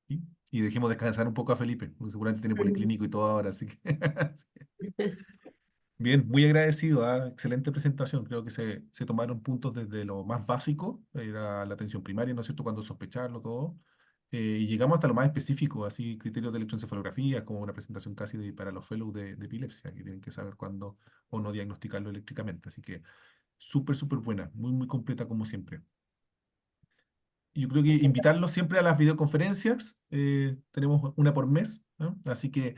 ¿Sí? Y dejemos descansar un poco a Felipe, porque seguramente tiene policlínico y todo ahora, así que... sí. Bien, muy agradecido, ¿ah? Excelente presentación. Creo que se tomaron puntos desde lo más básico, era la atención primaria, ¿no es cierto?, cuando sospecharlo, todo. Y llegamos hasta lo más específico, así criterios de electroencefalografía, como una presentación casi para los fellows de epilepsia, que tienen que saber cuándo o no diagnosticarlo eléctricamente. Así que súper, súper buena, muy, muy completa como siempre. Y yo creo que invitarlos siempre a las videoconferencias, tenemos una por mes, ¿no? Así que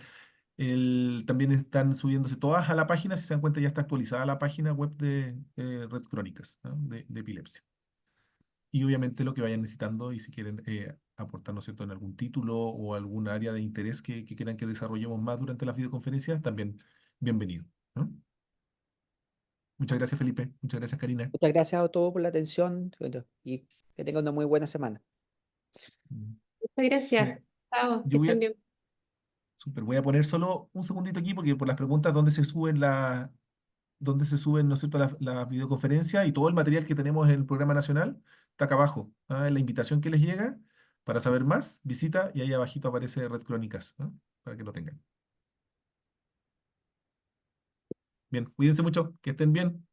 también están subiéndose todas a la página, si se dan cuenta ya está actualizada la página web de Red Crónicas, ¿no? de epilepsia. Y obviamente lo que vayan necesitando y si quieren aportar, ¿no es cierto?, en algún título o algún área de interés que quieran que desarrollemos más durante las videoconferencias, también bienvenido, ¿no? Muchas gracias, Felipe. Muchas gracias, Karina. Muchas gracias a todos por la atención y que tengan una muy buena semana. Mm. Muchas gracias. Mire, Chao, que yo estén bien. voy a poner solo un segundito aquí porque por las preguntas dónde se suben, ¿no es cierto?, las videoconferencias y todo el material que tenemos en el programa nacional, está acá abajo, ¿ah? En la invitación que les llega. Para saber más, visita y ahí abajito aparece Red Crónicas, ¿no? Para que lo tengan. Bien, cuídense mucho, que estén bien.